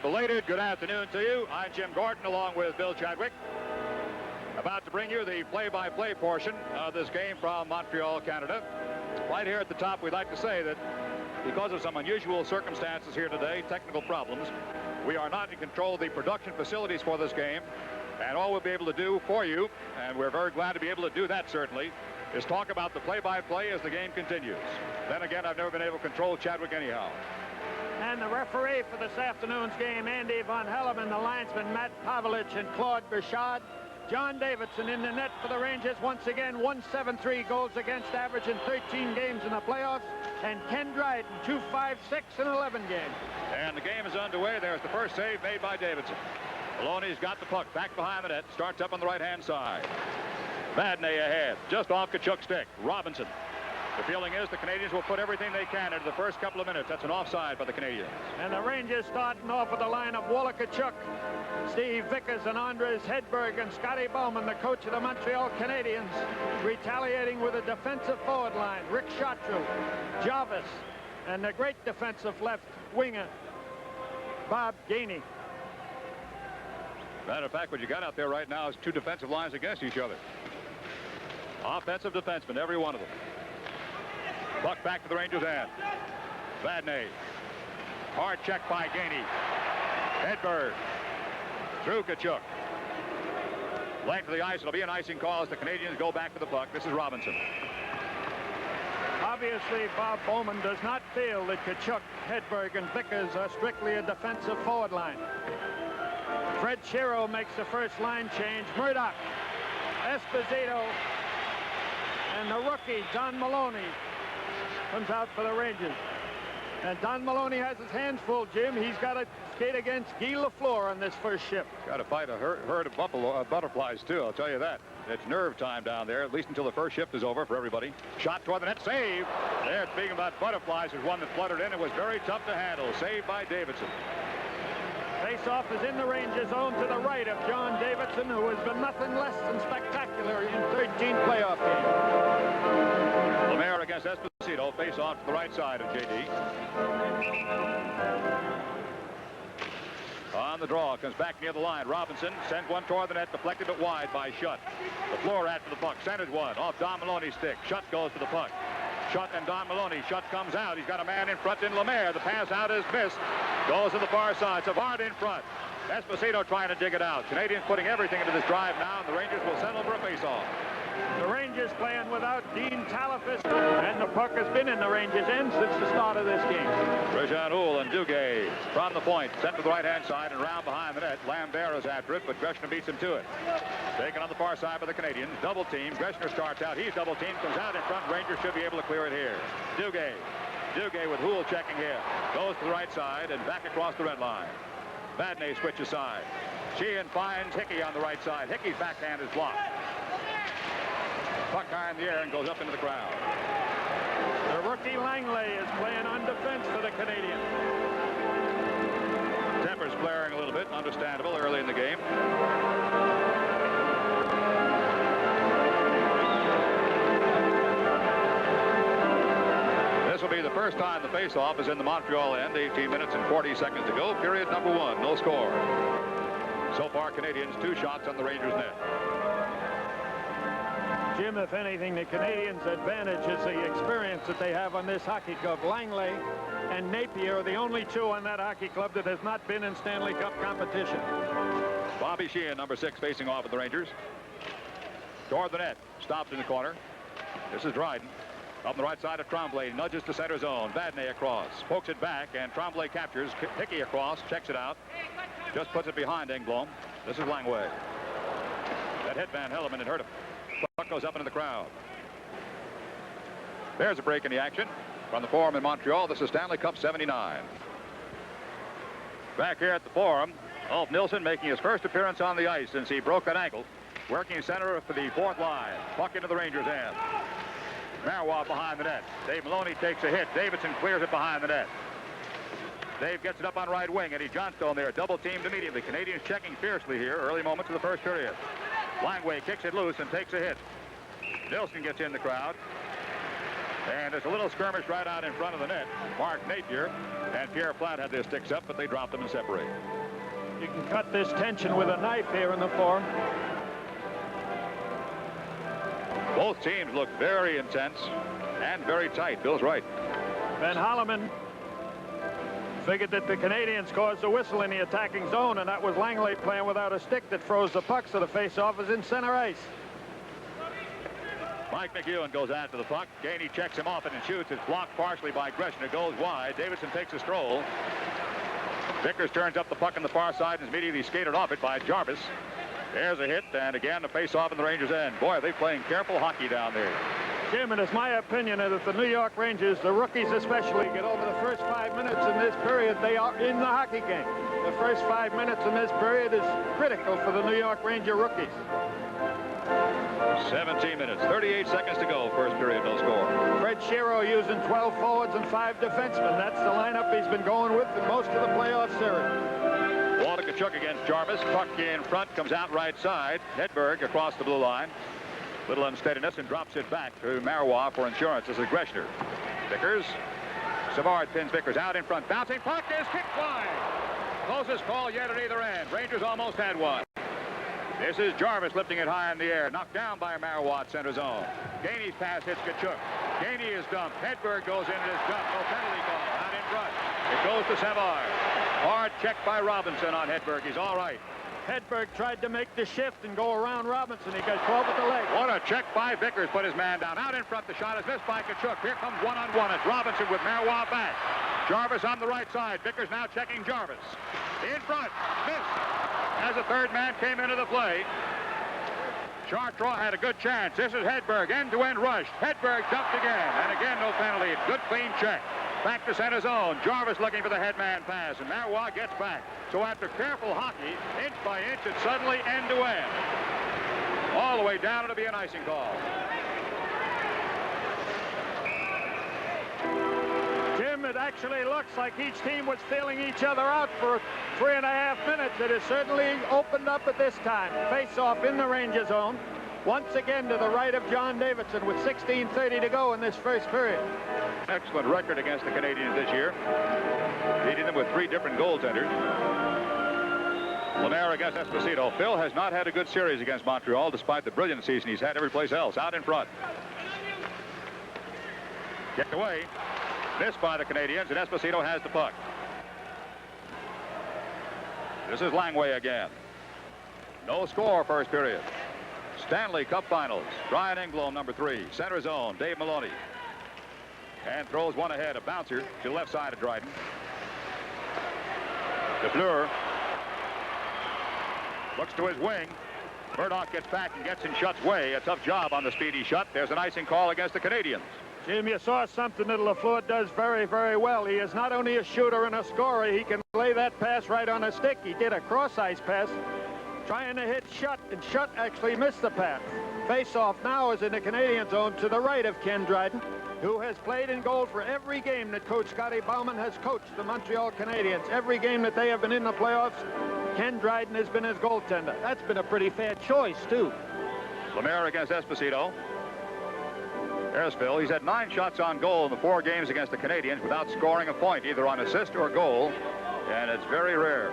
Belated good afternoon to you. I'm Jim Gordon along with Bill Chadwick. About to bring you the play-by-play portion of this game from Montreal, Canada. Right here at the top, we'd like to say that because of some unusual circumstances here today, technical problems, we are not in control of the production facilities for this game. And all we'll be able to do for you, and we're very glad to be able to do that certainly, is talk about the play-by-play as the game continues. Then again, I've never been able to control Chadwick anyhow. And the referee for this afternoon's game, Andy Von Helleman, the linesman, Matt Pavlich, and Claude Bouchard. John Davidson in the net for the Rangers once again, 173 goals against average in 13 games in the playoffs. And Ken Dryden, 256 in 11 games. And the game is underway. There's the first save made by Davidson. Maloney's got the puck back behind the net, starts up on the right-hand side. Vadnais ahead, just off Tkachuk's stick. Robinson. The feeling is the Canadiens will put everything they can into the first couple of minutes. That's an offside by the Canadiens. And the Rangers starting off with the line of Walla Tkachuk, Steve Vickers, and Andres Hedberg, and Scotty Bowman, the coach of the Montreal Canadiens, retaliating with a defensive forward line. Rick Chartreux, Jarvis, and the great defensive left winger, Bob Gainey. Matter of fact, what you got out there right now is two defensive lines against each other. Offensive defensemen, every one of them. Puck back to the Rangers' end. Vadnais. Hard check by Gainey. Hedberg. Through Tkachuk. Length of the ice. It'll be an icing call as the Canadiens go back to the puck. This is Robinson. Obviously, Bob Bowman does not feel that Tkachuk, Hedberg, and Vickers are strictly a defensive forward line. Fred Shero makes the first line change. Murdoch, Esposito, and the rookie, Don Maloney, comes out for the Rangers. And Don Maloney has his hands full, Jim. He's got to skate against Guy Lafleur on this first shift. Got to fight a herd of butterflies, too, I'll tell you that. It's nerve time down there, at least until the first shift is over for everybody. Shot toward the net, save. There, speaking about butterflies, there's one that fluttered in. It was very tough to handle. Saved by Davidson. Face-off is in the Rangers' zone to the right of John Davidson, who has been nothing less than spectacular in 13 playoff games. Lemaire against Esposito. Face-off to the right side of J.D. On the draw, comes back near the line. Robinson sends one toward the net, deflected but wide by Schutt. Lafleur after the puck, centered one off Don Maloney's stick. Schutt goes to the puck. Schutt and Don Maloney. Schutt comes out. He's got a man in front in Lemaire. The pass out is missed. Goes to the far side. Savard in front. Esposito trying to dig it out. Canadiens putting everything into this drive now, and the Rangers will settle for a face-off. The Rangers playing without Dean Talafis, and the puck has been in the Rangers' end since the start of this game. Réjean Houle and Duguay from the point, sent to the right-hand side and round behind the net. Lambert is after it, but Greshner beats him to it. Taken on the far side by the Canadiens. Double team. Greshner starts out. He's double teamed, comes out in front. Rangers should be able to clear it here. Duguay with Houle checking here. Goes to the right side and back across the red line. Vadnais switches side. Sheehan finds Hickey on the right side. Hickey's backhand is blocked. Puck high in the air and goes up into the crowd. The rookie Langley is playing on defense for the Canadiens. Temper's flaring a little bit, understandable early in the game. This will be the first time the face-off is in the Montreal end. 18 minutes and 40 seconds to go. Period number one. No score. So far, Canadiens 2 shots on the Rangers' net. Jim, if anything, the Canadiens' advantage is the experience that they have on this hockey club. Langley and Napier are the only 2 on that hockey club that has not been in Stanley Cup competition. Bobby Sheehan, number 6, facing off with the Rangers. Toward the net. Stopped in the corner. This is Dryden. Up on the right side of Tremblay. Nudges to center zone. Vadnais across. Pokes it back, and Tremblay captures. Hickey across. Checks it out. Just puts it behind Engblom. This is Langway. That hit Van Helleman and hurt him. Puck goes up into the crowd. There's a break in the action. From the Forum in Montreal, this is Stanley Cup 79. Back here at the Forum, Ulf Nilsson making his first appearance on the ice since he broke an ankle. Working center for the 4th line. Puck into the Rangers' end. Marois behind the net. Dave Maloney takes a hit. Davidson clears it behind the net. Dave gets it up on right wing. Eddie Johnstone there, double teamed immediately. Canadiens checking fiercely here, early moments of the first period. Langway kicks it loose and takes a hit. Nilsson gets in the crowd. And there's a little skirmish right out in front of the net. Mark Napier and Pierre Platt had their sticks up, but they dropped them and separated. You can cut this tension with a knife here in the form. Both teams look very intense and very tight. Bill's right. Ben Holloman figured that the Canadiens caused the whistle in the attacking zone, and that was Langley playing without a stick that froze the puck, so the face-off is in center ice. Mike McEwen goes after the puck. Gainey checks him off and shoots. It's blocked partially by Greshner. Goes wide. Davidson takes a stroll. Vickers turns up the puck on the far side and is immediately skated off it by Jarvis. There's a hit, and again the face-off in the Rangers' end. Boy, they're playing careful hockey down there. Jim, it is my opinion that if the New York Rangers, the rookies especially, get over the first 5 minutes in this period, they are in the hockey game. The first 5 minutes in this period is critical for the New York Ranger rookies. 17 minutes, 38 seconds to go. First period, no score. Fred Shero using 12 forwards and 5 defensemen. That's the lineup he's been going with in most of the playoff series. Walter Tkachuk against Jarvis. Puck in front, comes out right side. Hedberg across the blue line. Little unsteadiness and drops it back to Marois for insurance. This is Greshner. Vickers. Savard pins Vickers out in front. Bouncing puck is kicked wide. Closest call yet at either end. Rangers almost had one. This is Jarvis lifting it high in the air. Knocked down by Marois at center zone. Gainey's pass hits Tkachuk. Gainey is dumped. Hedberg goes in and is dumped. No penalty call. Out in front. It goes to Savard. Hard check by Robinson on Hedberg. He's all right. Hedberg tried to make the shift and go around Robinson. He got caught with the leg. What a check by Vickers. Put his man down. Out in front. The shot is missed by Tkachuk. Here comes one-on-one. It's Robinson with Marois back. Jarvis on the right side. Vickers now checking Jarvis. In front. Missed. As the third man came into the play. Chartrand had a good chance. This is Hedberg. End-to-end rush. Hedberg dumped again. And again, no penalty. Good clean check. Back to center zone. Jarvis looking for the headman pass. And Marois gets back. So after careful hockey, inch by inch, it's suddenly end-to-end. All the way down, it'll be an icing call. Jim, it actually looks like each team was feeling each other out for 3.5 minutes. It has certainly opened up at this time. Face-off in the Ranger zone. Once again to the right of John Davidson with 16:30 to go in this first period. Excellent record against the Canadiens this year. Beating them with 3 different goaltenders. Lemaire against Esposito. Phil has not had a good series against Montreal despite the brilliant season he's had every place else. Out in front. Kicked away. Missed by the Canadiens, and Esposito has the puck. This is Langway again. No score first period. Stanley Cup Finals. Brian Engblom, number 3. Center zone, Dave Maloney. And throws one ahead, a bouncer to the left side of Dryden. DeFleur looks to his wing. Murdoch gets back and gets in Shutt's way. A tough job on the speedy Shutt. There's an icing call against the Canadiens. Jim, you saw something that LaFleur does very, very well. He is not only a shooter and a scorer, he can lay that pass right on a stick. He did a cross-ice pass trying to hit Shutt, and Shutt actually missed the pass. Face-off now is in the Canadian zone to the right of Ken Dryden, who has played in goal for every game that Coach Scotty Bowman has coached the Montreal Canadiens. Every game that they have been in the playoffs, Ken Dryden has been his goaltender. That's been a pretty fair choice, too. Lemaire against Esposito. There's Phil. He's had 9 shots on goal in the 4 games against the Canadiens without scoring a point, either on assist or goal, and it's very rare.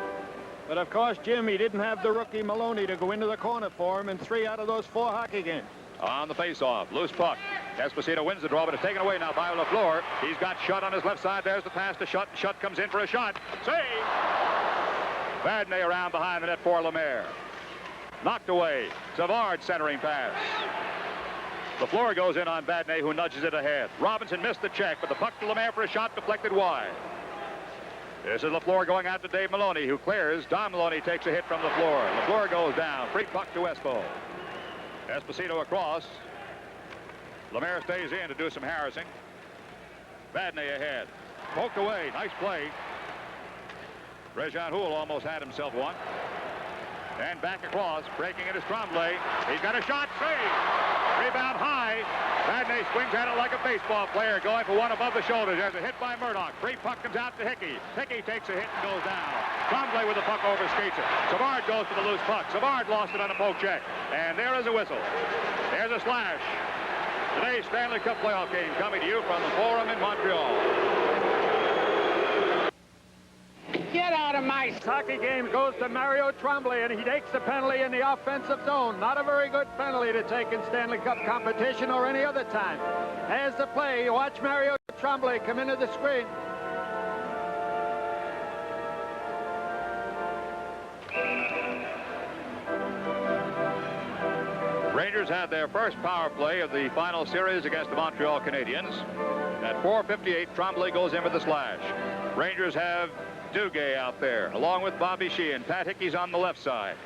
But, of course, Jim, he didn't have the rookie Maloney to go into the corner for him in 3 out of those 4 hockey games. On the face-off, loose puck. Esposito wins the draw, but it's taken away now by LaFleur. He's got Shutt on his left side. There's the pass to Shutt. Shutt comes in for a shot. Save! Vadnais around behind the net for Lemaire. Knocked away. Savard centering pass. LaFleur goes in on Vadnais, who nudges it ahead. Robinson missed the check, but the puck to Lemaire for a shot deflected wide. This is LaFleur going out to Dave Maloney, who clears. Don Maloney takes a hit from LaFleur. LaFleur goes down. Free puck to Espo. Esposito across. Lemaire stays in to do some harassing. Vadnais ahead. Poked away. Nice play. Réjean Houle almost had himself one. And back across, breaking it is Tremblay. He's got a shot, save. Rebound high. Vadnais swings at it like a baseball player, going for one above the shoulders. There's a hit by Murdoch. Free puck comes out to Hickey. Hickey takes a hit and goes down. Tremblay with the puck over skates it. Savard goes for the loose puck. Savard lost it on a poke check. And there is a whistle. There's a slash. Today's Stanley Cup playoff game coming to you from the Forum in Montreal. Get out of my hockey game goes to Mario Tremblay, and he takes the penalty in the offensive zone. Not a very good penalty to take in Stanley Cup competition or any other time. As the play, you watch Mario Tremblay come into the screen. Rangers had their first power play of the final series against the Montreal Canadiens. At 4:58, Tremblay goes in with the slash. Rangers have Duguay out there, along with Bobby Sheehan. Pat Hickey's on the left side.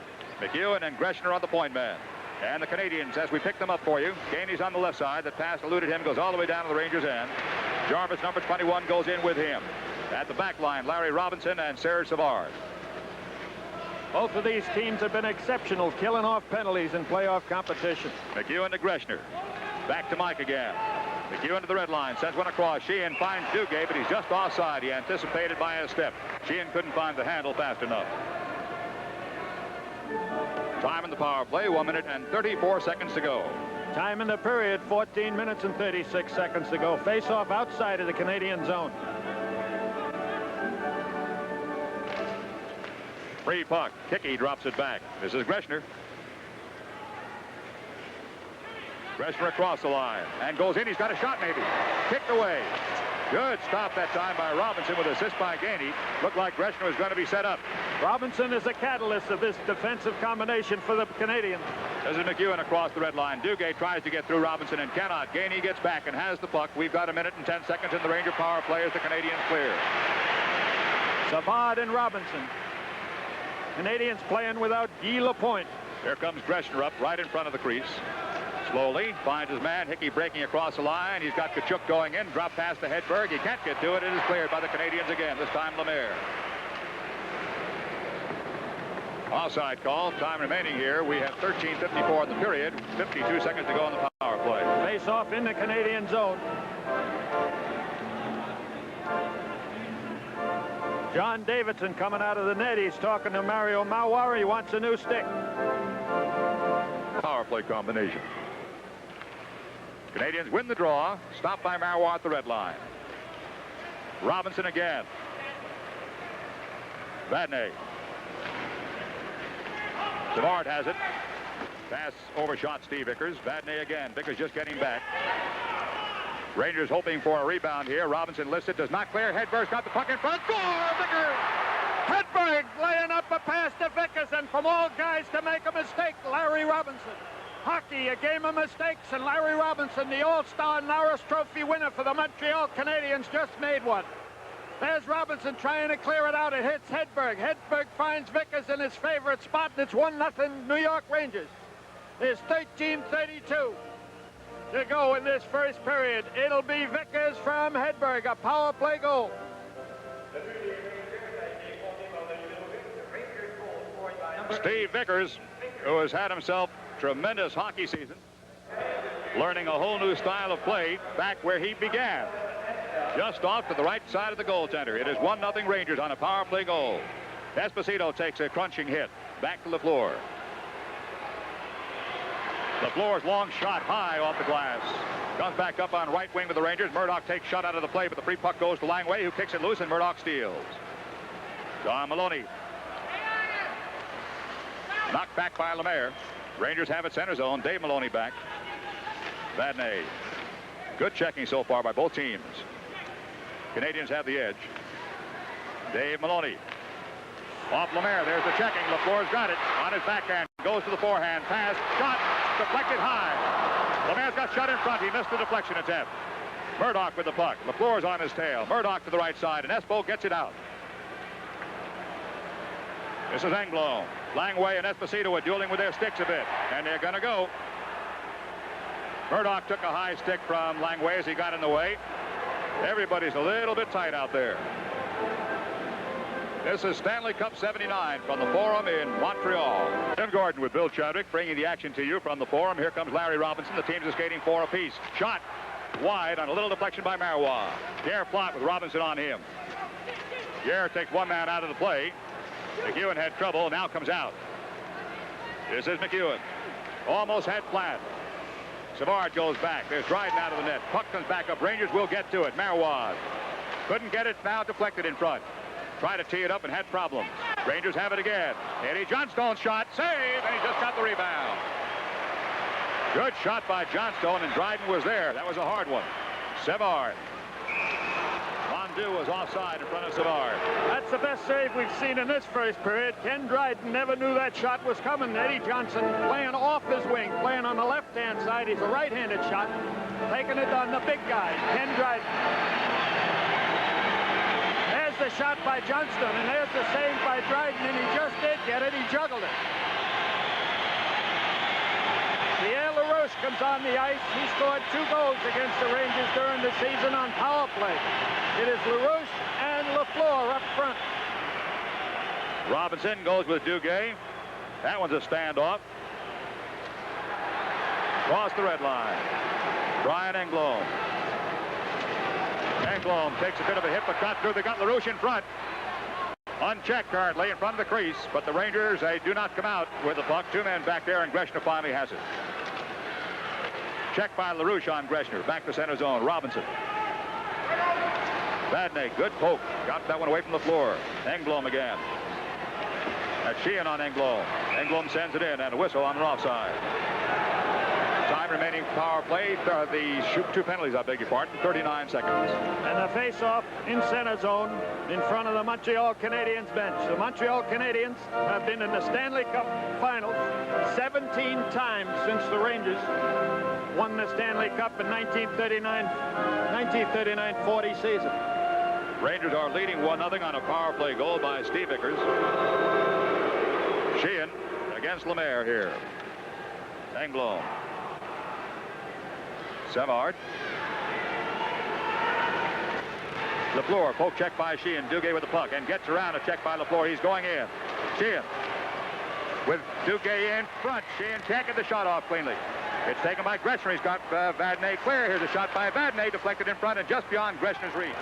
McEwen and Greshner on the point man. And the Canadiens, as we pick them up for you, Gainey's on the left side. That pass eluded him, goes all the way down to the Rangers' end. Jarvis, number 21, goes in with him. At the back line, Larry Robinson and Serge Savard. Both of these teams have been exceptional, killing off penalties in playoff competition. McEwen to Greshner. Back to Mike again. McEwen to the red line, sends one across. Sheehan finds Duguay, but he's just offside. He anticipated by a step. Sheehan couldn't find the handle fast enough. Time in the power play, 1 minute and 34 seconds to go. Time in the period, 14 minutes and 36 seconds to go. Face-off outside of the Canadian zone. Free puck. Hickey drops it back. This is Greshner. Greshner across the line and goes in. He's got a shot maybe. Kicked away. Good stop that time by Robinson with assist by Gainey. Looked like Greshner was going to be set up. Robinson is a catalyst of this defensive combination for the Canadiens. This is McEwen across the red line. Duguay tries to get through Robinson and cannot. Gainey gets back and has the puck. We've got 1 minute and 10 seconds in the Ranger power play as the Canadiens clear. Savard and Robinson. Canadiens playing without Guy Lapointe. Here comes Greshner up right in front of the crease. Slowly finds his man. Hickey breaking across the line. He's got Tkachuk going in. Drop pass to Hedberg. He can't get to it. It is cleared by the Canadiens again. This time Lemaire. Offside call. Time remaining here. We have 13:54 in the period. 52 seconds to go in the power play. Face off in the Canadian zone. John Davidson coming out of the net. He's talking to Mario Mauer. He wants a new stick. Power play combination. Canadiens win the draw. Stopped by Mauer at the red line. Robinson again. Vadnais. Savard has it. Pass overshot Steve Vickers. Vadnais again. Vickers just getting back. Rangers hoping for a rebound here. Robinson lifts it. Does not clear. Hedberg's got the puck in front. Score! Vickers! Hedberg laying up a pass to Vickers, and from all guys to make a mistake, Larry Robinson. Hockey, a game of mistakes, and Larry Robinson, the All-Star Norris Trophy winner for the Montreal Canadiens, just made one. There's Robinson trying to clear it out. It hits Hedberg. Hedberg finds Vickers in his favorite spot, and it's 1-0 New York Rangers. There's 13:32 to go in this first period. It'll be Vickers from Hedberg, a power play goal. Steve Vickers, who has had himself tremendous hockey season, learning a whole new style of play back where he began. Just off to the right side of the goaltender. It is 1-0 Rangers on a power play goal. Esposito takes a crunching hit. Back to LaFleur. LaFleur's long shot high off the glass. Comes back up on right wing with the Rangers. Murdoch takes shot out of the play, but the free puck goes to Langway, who kicks it loose, and Murdoch steals. Don Maloney. Knocked back by Lemaire. Rangers have it center zone. Dave Maloney back. Vadnais. Good checking so far by both teams. Canadiens have the edge. Dave Maloney. Off Lemaire. There's the checking. LaFleur's got it on his backhand. Goes to the forehand. Pass. Shot. Deflected high. Lemaire's got shot in front. He missed the deflection attempt. Murdoch with the puck. LaFleur's on his tail. Murdoch to the right side, and Espo gets it out. This is Engblom. Langway and Esposito are dueling with their sticks a bit, and they're going to go. Murdoch took a high stick from Langway as he got in the way. Everybody's a little bit tight out there. This is Stanley Cup 79 from the Forum in Montreal. Tim Gordon with Bill Chadwick bringing the action to you from the Forum. Here comes Larry Robinson. The teams are skating 4 apiece. Shot wide on a little deflection by Marois. Pierre Plot with Robinson on him. Pierre takes one man out of the play. McEwen had trouble, now comes out. This is McEwen. Almost had Platt. Savard goes back. There's Dryden out of the net. Puck comes back up. Rangers will get to it. Marois couldn't get it. Now deflected in front. Tried to tee it up and had problems. Rangers have it again. Eddie Johnstone's shot. Save, and he just got the rebound. Good shot by Johnstone, and Dryden was there. That was a hard one. Savard. Mondu was offside in front of Savard. That's the best save we've seen in this first period. Ken Dryden never knew that shot was coming. Eddie Johnson playing off his wing, playing on the left-hand side. He's a right-handed shot, taking it on the big guy, Ken Dryden. There's the shot by Johnston, and there's the save by Dryden, and he just did get it. He juggled it. Pierre LaRoche comes on the ice. He scored 2 goals against the Rangers during the season on power play. It is LaRoche and LaFleur up front. Robinson goes with Duguay. That one's a standoff. Cross the red line. Brian Engblom. Engblom takes a bit of a hit, but got through. They got LaRoche in front. Unchecked currently in front of the crease, but the Rangers, they do not come out with the puck. 2 men back there, and Greshner finally has it. Check by LaRoche on Greshner. Back to center zone. Robinson. Vadnais, good poke. Got that one away from the floor. Engblom again. That's Sheehan on Engblom. Engblom sends it in, and a whistle on the offside. Time remaining power play. The 2 penalties, I beg your pardon. 39 seconds. And the face-off in center zone in front of the Montreal Canadiens bench. The Montreal Canadiens have been in the Stanley Cup Finals 17 times since the Rangers won the Stanley Cup in 1939-40 season. Rangers are leading 1-0 on a power play goal by Steve Vickers. Sheehan against Lemaire here. Engblom. Savard. LaFleur, poke check by Sheehan. Duguay with the puck and gets around a check by LaFleur. He's going in. Sheehan with Duguay in front. Sheehan can't get the shot off cleanly. It's taken by Greshner. He's got Vadnais clear. Here's a shot by Vadnais, deflected in front and just beyond Greshner's reach.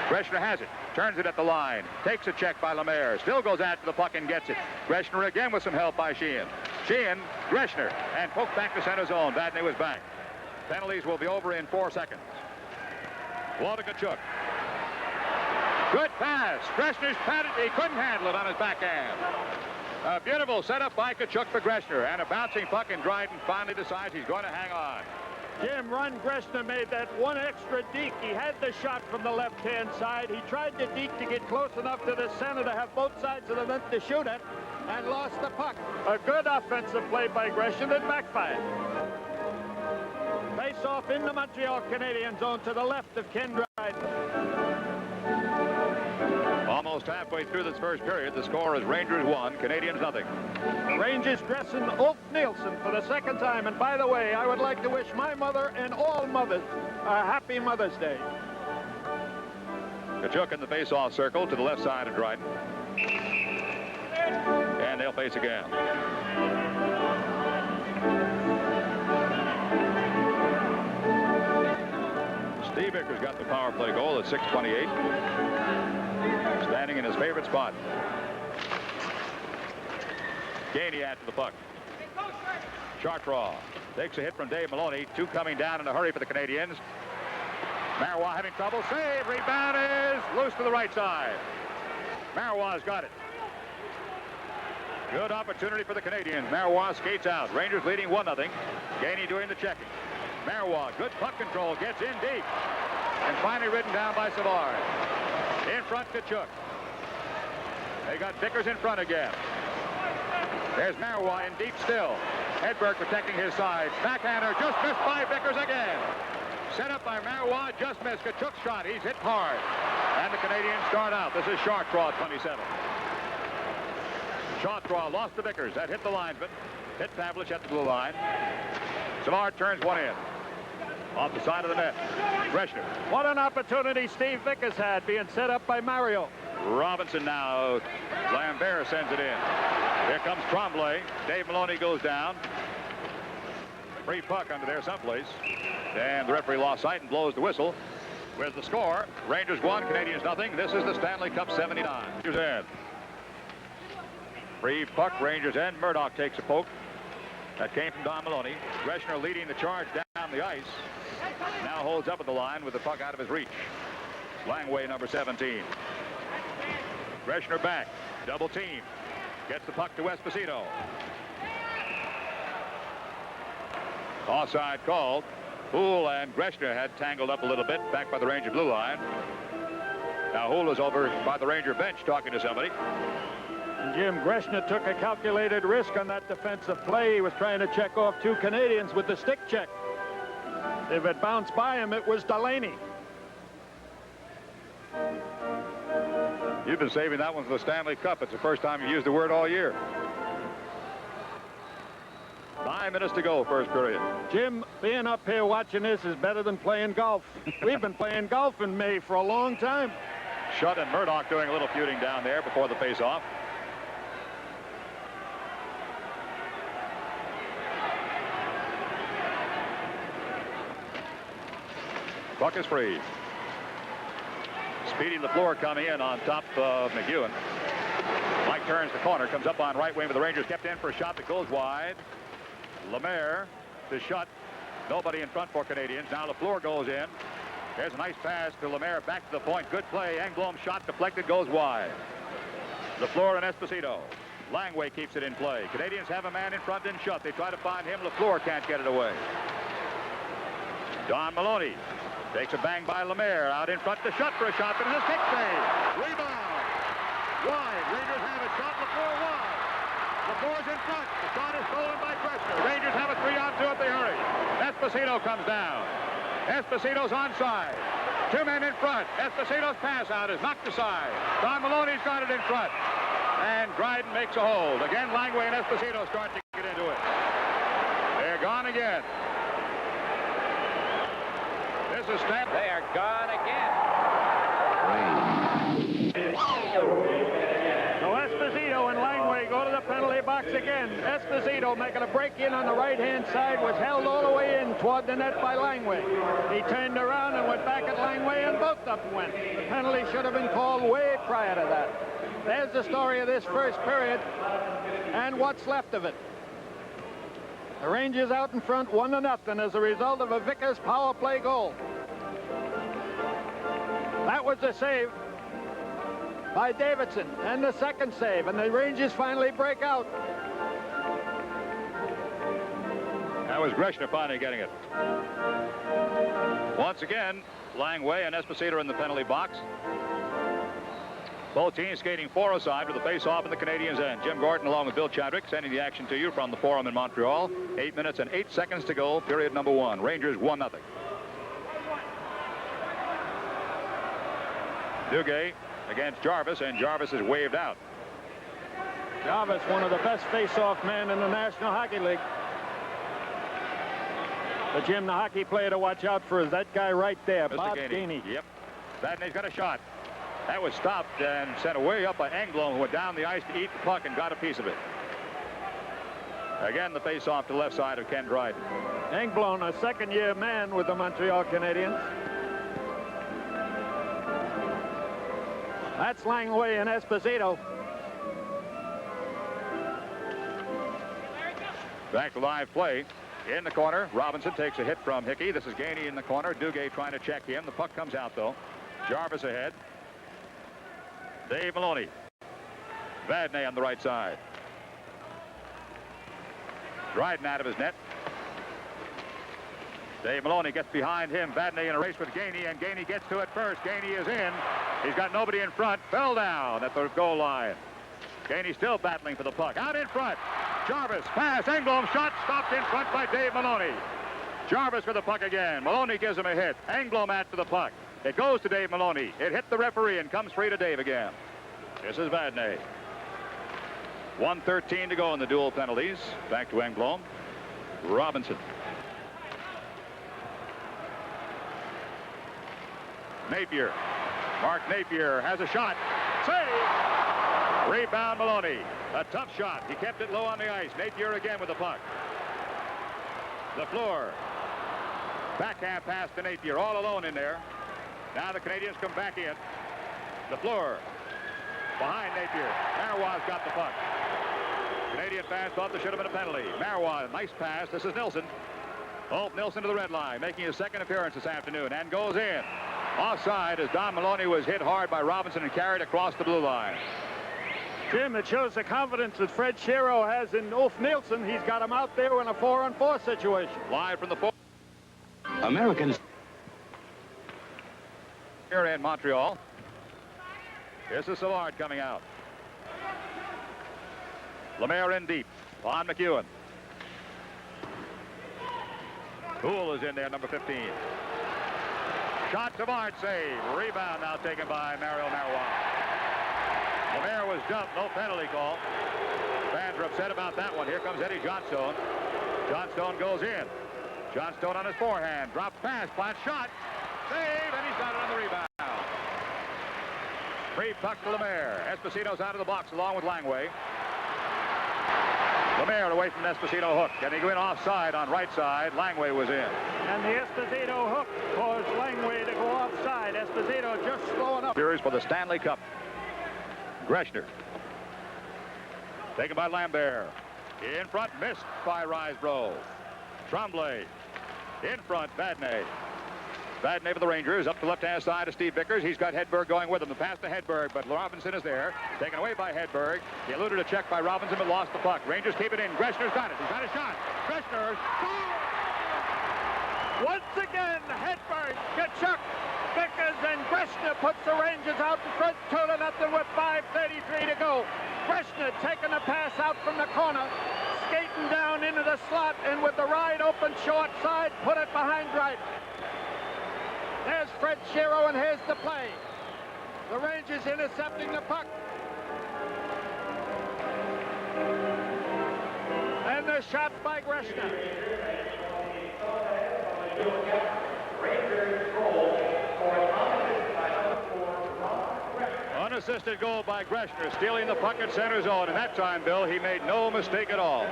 Greshner has it, turns it at the line, takes a check by Lemaire, still goes after the puck and gets it. Greshner again with some help by Sheehan. Sheehan, Greshner, and poked back to center zone. Vadnais was back. Penalties will be over in 4 seconds. Walter Tkachuk. Good pass. Greshner's patted. He couldn't handle it on his backhand. A beautiful setup by Tkachuk for Greshner, and a bouncing puck, and Dryden finally decides he's going to hang on. Jim, Ron Greshner made that one extra deke. He had the shot from the left-hand side. He tried to deke to get close enough to the center to have both sides of the net to shoot it, and lost the puck. A good offensive play by Greshner that backfired. Face-off in the Montreal Canadiens zone to the left of Ken Dryden. Almost halfway through this first period, the score is Rangers 1, Canadiens nothing. The Rangers dressing Ulf Nielsen for the 2nd time. And by the way, I would like to wish my mother and all mothers a happy Mother's Day. Tkachuk in the face-off circle to the left side of Dryden. And they'll face again. Steve Vickers got the power play goal at 6:28. Standing in his favorite spot. Gainey after the puck. Chartraw takes a hit from Dave Maloney. 2 coming down in a hurry for the Canadiens. Marois having trouble. Save. Rebound is loose to the right side. Marois got it. Good opportunity for the Canadiens. Marois skates out. Rangers leading 1-0. Gainey doing the checking. Marois, good puck control, gets in deep. And finally ridden down by Savard. In front, Tkachuk. They got Vickers in front again. There's Marois in deep still. Hedberg protecting his side. Backhander just missed by Vickers again. Set up by Marois, just missed. Tkachuk's shot. He's hit hard. And the Canadiens start out. This is Chartraw, 27. Chartraw lost to Vickers. That hit the linesman. Hit Pavlich at the blue line. Savard turns one in. Off the side of the net. Greshner. What an opportunity Steve Vickers had, being set up by Mario. Robinson now. Lambert sends it in. Here comes Tremblay. Dave Maloney goes down. Free puck under there someplace. And the referee lost sight and blows the whistle. With the score, Rangers 1, Canadiens nothing. This is the Stanley Cup 79. Rangers end. Free puck, Rangers end. Murdoch takes a poke. That came from Don Maloney. Greshner leading the charge down the ice. Now holds up at the line with the puck out of his reach. Langway, number 17. Greshner back. Double team. Gets the puck to Esposito. Offside called. Houle and Greshner had tangled up a little bit back by the Ranger blue line. Now Houle is over by the Ranger bench talking to somebody. And Jim, Greshner took a calculated risk on that defensive play. He was trying to check off 2 Canadians with the stick check. If it bounced by him, it was Delaney. You've been saving that one for the Stanley Cup. It's the first time you used the word all year. 9 minutes to go, first period. Jim, being up here watching this is better than playing golf. We've been playing golf in May for a long time. Shutt and Murdoch doing a little feuding down there before the face-off. Puck is free. Speedy LaFleur coming in on top of McEwen. Mike turns the corner, comes up on right wing with the Rangers. Kept in for a shot that goes wide. Lemaire to Shutt. Nobody in front for Canadiens. Now LaFleur goes in. There's a nice pass to Lemaire back to the point. Good play. Engblom shot deflected, goes wide. LaFleur and Esposito. Langway keeps it in play. Canadiens have a man in front in Shutt. They try to find him. LaFleur can't get it away. Don Maloney takes a bang by Lemaire. Out in front to Shutt for a shot, but it's a stick save. Rebound. Wide. Rangers have it. Shot LaFleur wide. LaFleur's in front. The shot is stolen by Greshner. Rangers have a 3-on-2 if they hurry. Esposito comes down. Esposito's onside. 2 men in front. Esposito's pass out is knocked aside. Don Maloney's got it in front. And Dryden makes a hold. Again, Langway and Esposito start to get into it. They're gone again. This is Snap. They are gone again. So Esposito and Langway go to the penalty box again. Esposito making a break in on the right-hand side, was held all the way in toward the net by Langway. He turned around and went back at Langway, and both of them went. The penalty should have been called way prior to that. There's the story of this first period and what's left of it. The Rangers out in front 1-0 as a result of a Vickers power play goal. That was the save by Davidson, and the second save, and the Rangers finally break out. That was Greshner finally getting it. Once again, Langway and Esposito in the penalty box. Both teams skating 4-a-side with the face-off in the Canadiens' end. Jim Gordon along with Bill Chadwick sending the action to you from the Forum in Montreal. 8 minutes and 8 seconds to go, period number 1. Rangers 1-0. Duguay against Jarvis, and Jarvis is waved out. Jarvis, one of the best face-off men in the National Hockey League. But Jim, the hockey player to watch out for is that guy right there, Mr. Bob Gainey. Gainey. Yep. Vadnais got a shot. That was stopped and sent away up by Engblom, who went down the ice to eat the puck and got a piece of it. Again, the face-off to the left side of Ken Dryden. Engblom, a second-year man with the Montreal Canadiens. That's Langway and Esposito. Back to live play. In the corner, Robinson takes a hit from Hickey. This is Gainey in the corner. Duguay trying to check him. The puck comes out, though. Jarvis ahead. Dave Maloney. Vadnais on the right side. Dryden out of his net. Dave Maloney gets behind him. Vadnais in a race with Gainey, and Gainey gets to it first. Gainey is in. He's got nobody in front. Fell down at the goal line. Gainey still battling for the puck. Out in front. Jarvis, pass, Engblom, shot, stopped in front by Dave Maloney. Jarvis for the puck again. Maloney gives him a hit. Engblom after the puck. It goes to Dave Maloney. It hit the referee and comes free to Dave again. This is Vadnais. 1:13 to go in the dual penalties. Back to Engblom. Robinson. Napier. Mark Napier has a shot. Save! Rebound Maloney. A tough shot. He kept it low on the ice. Napier again with the puck. LaFleur. Backhand pass to Napier. All alone in there. Now the Canadiens come back in. LaFleur. Behind Napier. Marois got the puck. Canadian fans thought there should have been a penalty. Marois, nice pass. This is Nilsson. Ulf Nilsson to the red line, making his second appearance this afternoon, and goes in. Offside as Don Maloney was hit hard by Robinson and carried across the blue line. Jim, it shows the confidence that Fred Shero has in Ulf Nilsson. He's got him out there in a 4-on-4 situation. Live from the 4. Americans. Here in Montreal. This is Savard coming out. Lemaire in deep. On McEwen. Poole is in there, number 15. Shot, Savard save. Rebound now taken by Mario Marois. Lemaire was jumped, no penalty call. Fans are upset about that one. Here comes Eddie Johnstone. Johnstone goes in. Johnstone on his forehand. Drop pass, plant shot. Save, and he's got it on the rebound. Free puck to Lemaire. Esposito's out of the box along with Langway. Lemaire away from Esposito hook. And he went offside on right side. Langway was in. And the Esposito hook caused Langway to go offside. Esposito just slowing up. Series for the Stanley Cup. Greshner. Taken by Lambert. In front, missed by Risebrough. Tremblay. In front, Vadnais. Vadnais for the Rangers, up the left-hand side of Steve Vickers. He's got Hedberg going with him. The pass to Hedberg, but Robinson is there. Taken away by Hedberg. He eluded a check by Robinson, but lost the puck. Rangers keep it in. Greshner's got it. He's got a shot. Greshner. Once again, Hedberg, Kachuk, Vickers, and Greshner puts the Rangers out in front 2-0 with 5:33 to go. Greshner taking a pass out from the corner, skating down into the slot, and with the wide open short side, put it behind right. There's Fred Shero, and here's the play. The Rangers intercepting the puck. And the shot by Greshner. Unassisted goal by Greshner, stealing the puck at center zone. And that time, Bill, he made no mistake at all.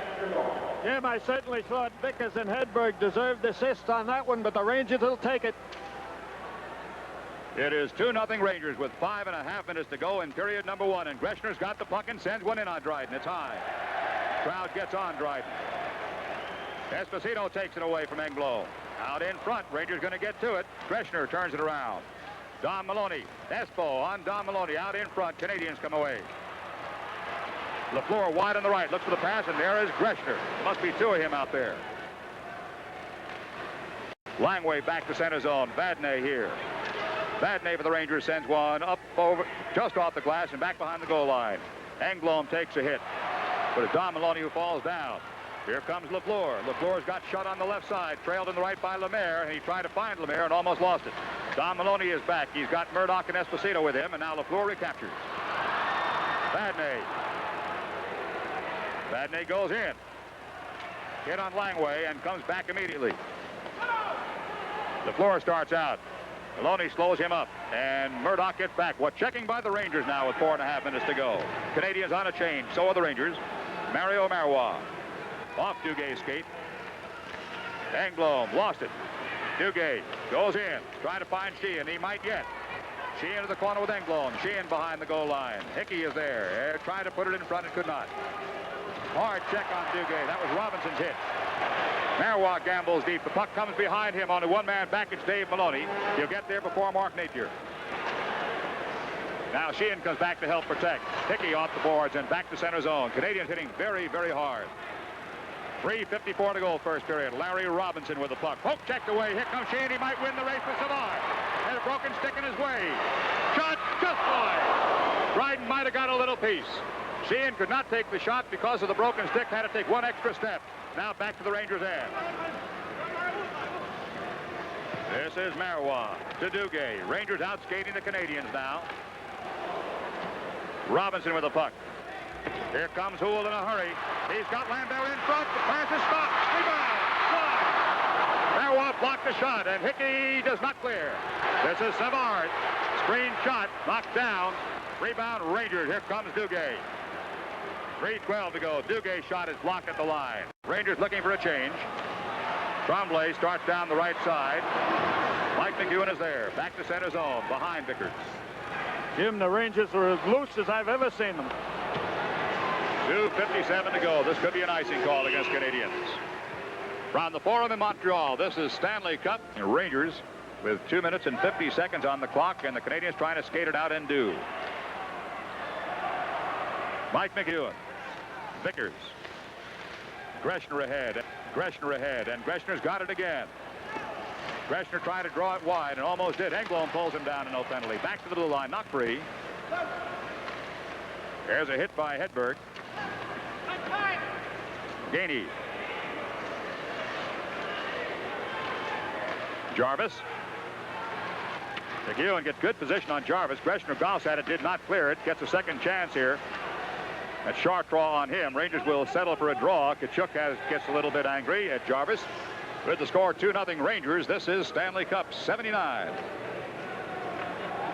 Jim, I certainly thought Vickers and Hedberg deserved assists on that one, but the Rangers will take it. It is 2-0 Rangers with 5.5 minutes to go in period number 1. And Greshner's got the puck and sends one in on Dryden. It's high. Crowd gets on Dryden. Esposito takes it away from Engblom. Out in front. Rangers going to get to it. Greshner turns it around. Don Maloney. Espo on Don Maloney. Out in front. Canadiens come away. LaFleur wide on the right. Looks for the pass, and there is Greshner. Must be two of him out there. Langway back to center zone. Vadnais here. Vadnais for the Rangers sends one up over, just off the glass and back behind the goal line. Engblom takes a hit. But it's Don Maloney who falls down. Here comes LaFleur. LaFleur's got shut on the left side, trailed on the right by Lemaire, and he tried to find Lemaire and almost lost it. Don Maloney is back. He's got Murdoch and Esposito with him, and now LaFleur recaptures. Vadnais. Vadnais goes in. Hit on Langway and comes back immediately. LaFleur starts out. Maloney slows him up, and Murdoch gets back. What checking by the Rangers now with 4.5 minutes to go. Canadiens on a change. So are the Rangers. Mario Marois. Off Duguay's skate. Engblom lost it. Duguay goes in, trying to find Sheehan. He might yet. Sheehan to the corner with Engblom. Sheehan behind the goal line. Hickey is there. Trying to put it in front and could not. Hard check on Duguay. That was Robinson's hit. Marois gambles deep. The puck comes behind him on the one-man back. It's Dave Maloney. He'll get there before Mark Napier. Now Sheehan comes back to help protect. Hickey off the boards and back to center zone. Canadiens hitting very, very hard. 3:54 to go first period. Larry Robinson with the puck. Poke checked away. Here comes Sheehan. He might win the race for Savard. And a broken stick in his way. Shot just wide. Dryden might have got a little piece. Sheehan could not take the shot because of the broken stick. Had to take one extra step. Now back to the Rangers' end. This is Marois to Duguay. Rangers out skating the Canadiens now. Robinson with the puck. Here comes Houle in a hurry. He's got Lambert in front. The pass is stopped. Rebound. Marois blocked the shot, and Hickey does not clear. This is Savard. Screen shot. Knocked down. Rebound Rangers. Here comes Duguay. 3:12 to go. Duguay's shot is blocked at the line. Rangers looking for a change. Tremblay starts down the right side. Mike McEwen is there. Back to center zone. Behind Vickers. Jim, the Rangers are as loose as I've ever seen them. 2:57 to go. This could be an icing call against Canadiens. From the Forum in Montreal, this is Stanley Cup. Rangers with 2 minutes and 50 seconds on the clock, and the Canadiens trying to skate it out and do. Mike McEwen. Vickers. Greshner ahead, and Greshner's got it again. Greshner trying to draw it wide and almost did. Engblom pulls him down and no penalty. Back to the blue line, not free. There's a hit by Hedberg. Gainey. Jarvis. McEwen gets good position on Jarvis. Greshner golfs at it, did not clear it. Gets a second chance here. A sharp draw on him. Rangers will settle for a draw. Tkachuk gets a little bit angry at Jarvis. With the score 2-0 Rangers, this is Stanley Cup 79.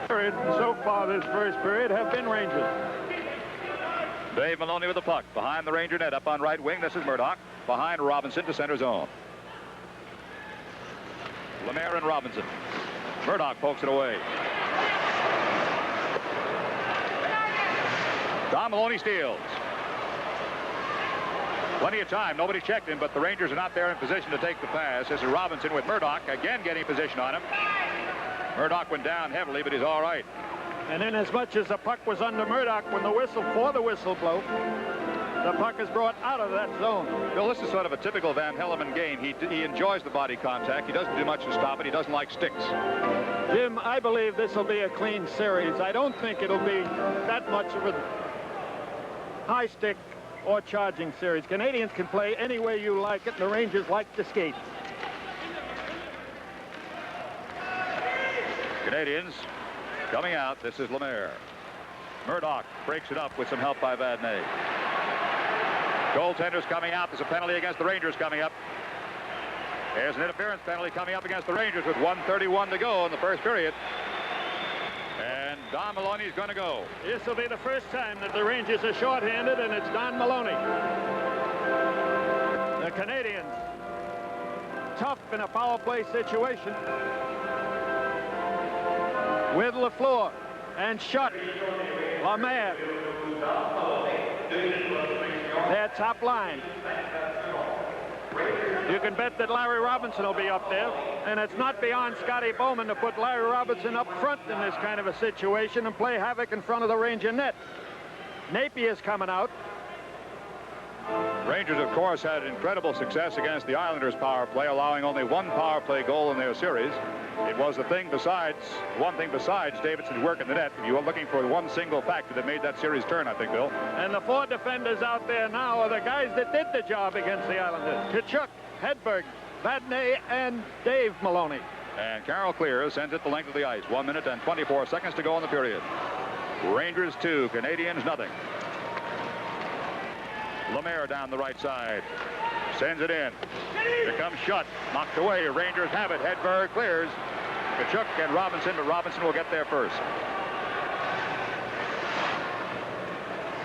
So far this first period have been Rangers. Dave Maloney with the puck behind the Ranger net up on right wing. This is Murdoch behind Robinson to center zone. Lemaire and Robinson. Murdoch pokes it away. Don Maloney steals. Plenty of time. Nobody checked him, but the Rangers are not there in position to take the pass. This is Robinson with Murdoch again getting position on him. Murdoch went down heavily, but he's all right. And in as much as the puck was under Murdoch when the whistle blow, the puck is brought out of that zone. Bill, this is sort of a typical Van Hellemond game. He enjoys the body contact. He doesn't do much to stop it. He doesn't like sticks. Jim, I believe this will be a clean series. I don't think it'll be that much of a high stick or charging series. Canadians can play any way you like it, and the Rangers like to skate. Canadians coming out. This is Lemaire. Murdoch breaks it up with some help by Vadnais. Goaltenders coming out. There's a penalty against the Rangers coming up. There's an interference penalty coming up against the Rangers with 1:31 to go in the first period. And Don Maloney's going to go. This will be the first time that the Rangers are shorthanded, and it's Don Maloney. The Canadians, tough in a power play situation. With Lafleur and Schutt, Lemaire. Their top line. You can bet that Larry Robinson will be up there, and it's not beyond Scotty Bowman to put Larry Robinson up front in this kind of a situation and play havoc in front of the Ranger net. Napier's coming out. Rangers, of course, had incredible success against the Islanders' power play, allowing only one power play goal in their series. It was one thing besides Davidson's work in the net. If you were looking for one single factor that made that series turn, I think, Bill. And the four defenders out there now are the guys that did the job against the Islanders. Tkachuk, Hedberg, Vadnais, and Dave Maloney. And Carroll clears, sends it the length of the ice. 1 minute and 24 seconds to go in the period. Rangers 2, Canadiens nothing. Lemaire down the right side. Sends it in. Here comes Schutt. Knocked away. Rangers have it. Hedberg clears. Tkachuk and Robinson, but Robinson will get there first.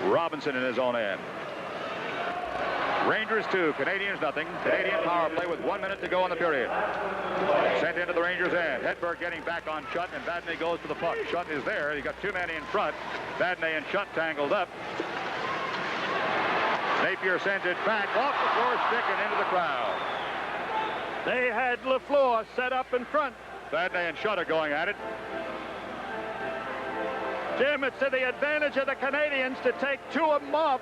Robinson in his own end. Rangers 2, Canadiens nothing. Canadian power play with 1 minute to go in the period. Sent into the Rangers' end. Hedberg getting back on Schutt, and Vadnais goes to the puck. Schutt is there. He got two men in front. Vadnais and Schutt tangled up. Napier sends it back off the floor stick and into the crowd. They had Lafleur set up in front. Vadnais and Schutt are going at it. Jim, it's to the advantage of the Canadians to take two of them off.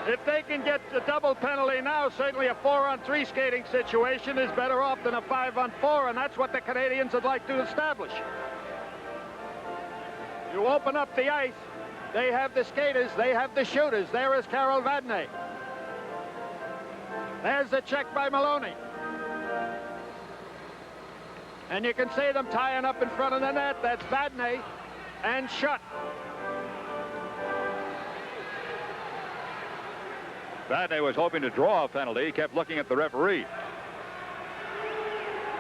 If they can get the double penalty now, certainly a 4-on-3 skating situation is better off than a 5-on-4, and that's what the Canadians would like to establish. You open up the ice. They have the skaters. They have the shooters. There is Carol Vadnais. There's the check by Maloney. And you can see them tying up in front of the net. That's Vadnais and Schutt. Vadnais was hoping to draw a penalty. He kept looking at the referee.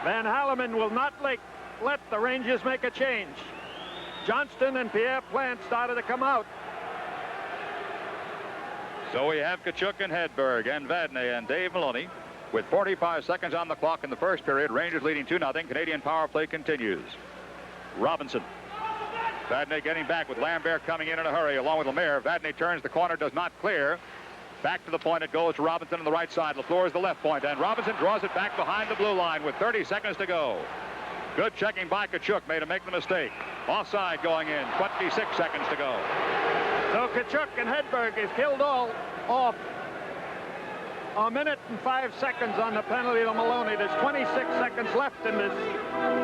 Van Hellemond will not let the Rangers make a change. Johnston and Pierre Plante started to come out. So we have Tkachuk and Hedberg and Vadnais and Dave Maloney. With 45 seconds on the clock in the first period, Rangers leading 2-0. Canadian power play continues. Robinson. Vadnais getting back with Lambert coming in a hurry along with Lemaire. Vadnais turns the corner, does not clear. Back to the point it goes to Robinson on the right side. LaFleur is the left point, and Robinson draws it back behind the blue line with 30 seconds to go. Good checking by Tkachuk, made him make the mistake. Offside going in, 26 seconds to go. So Tkachuk and Hedberg is killed all off. A minute and 5 seconds on the penalty to Maloney. There's 26 seconds left in this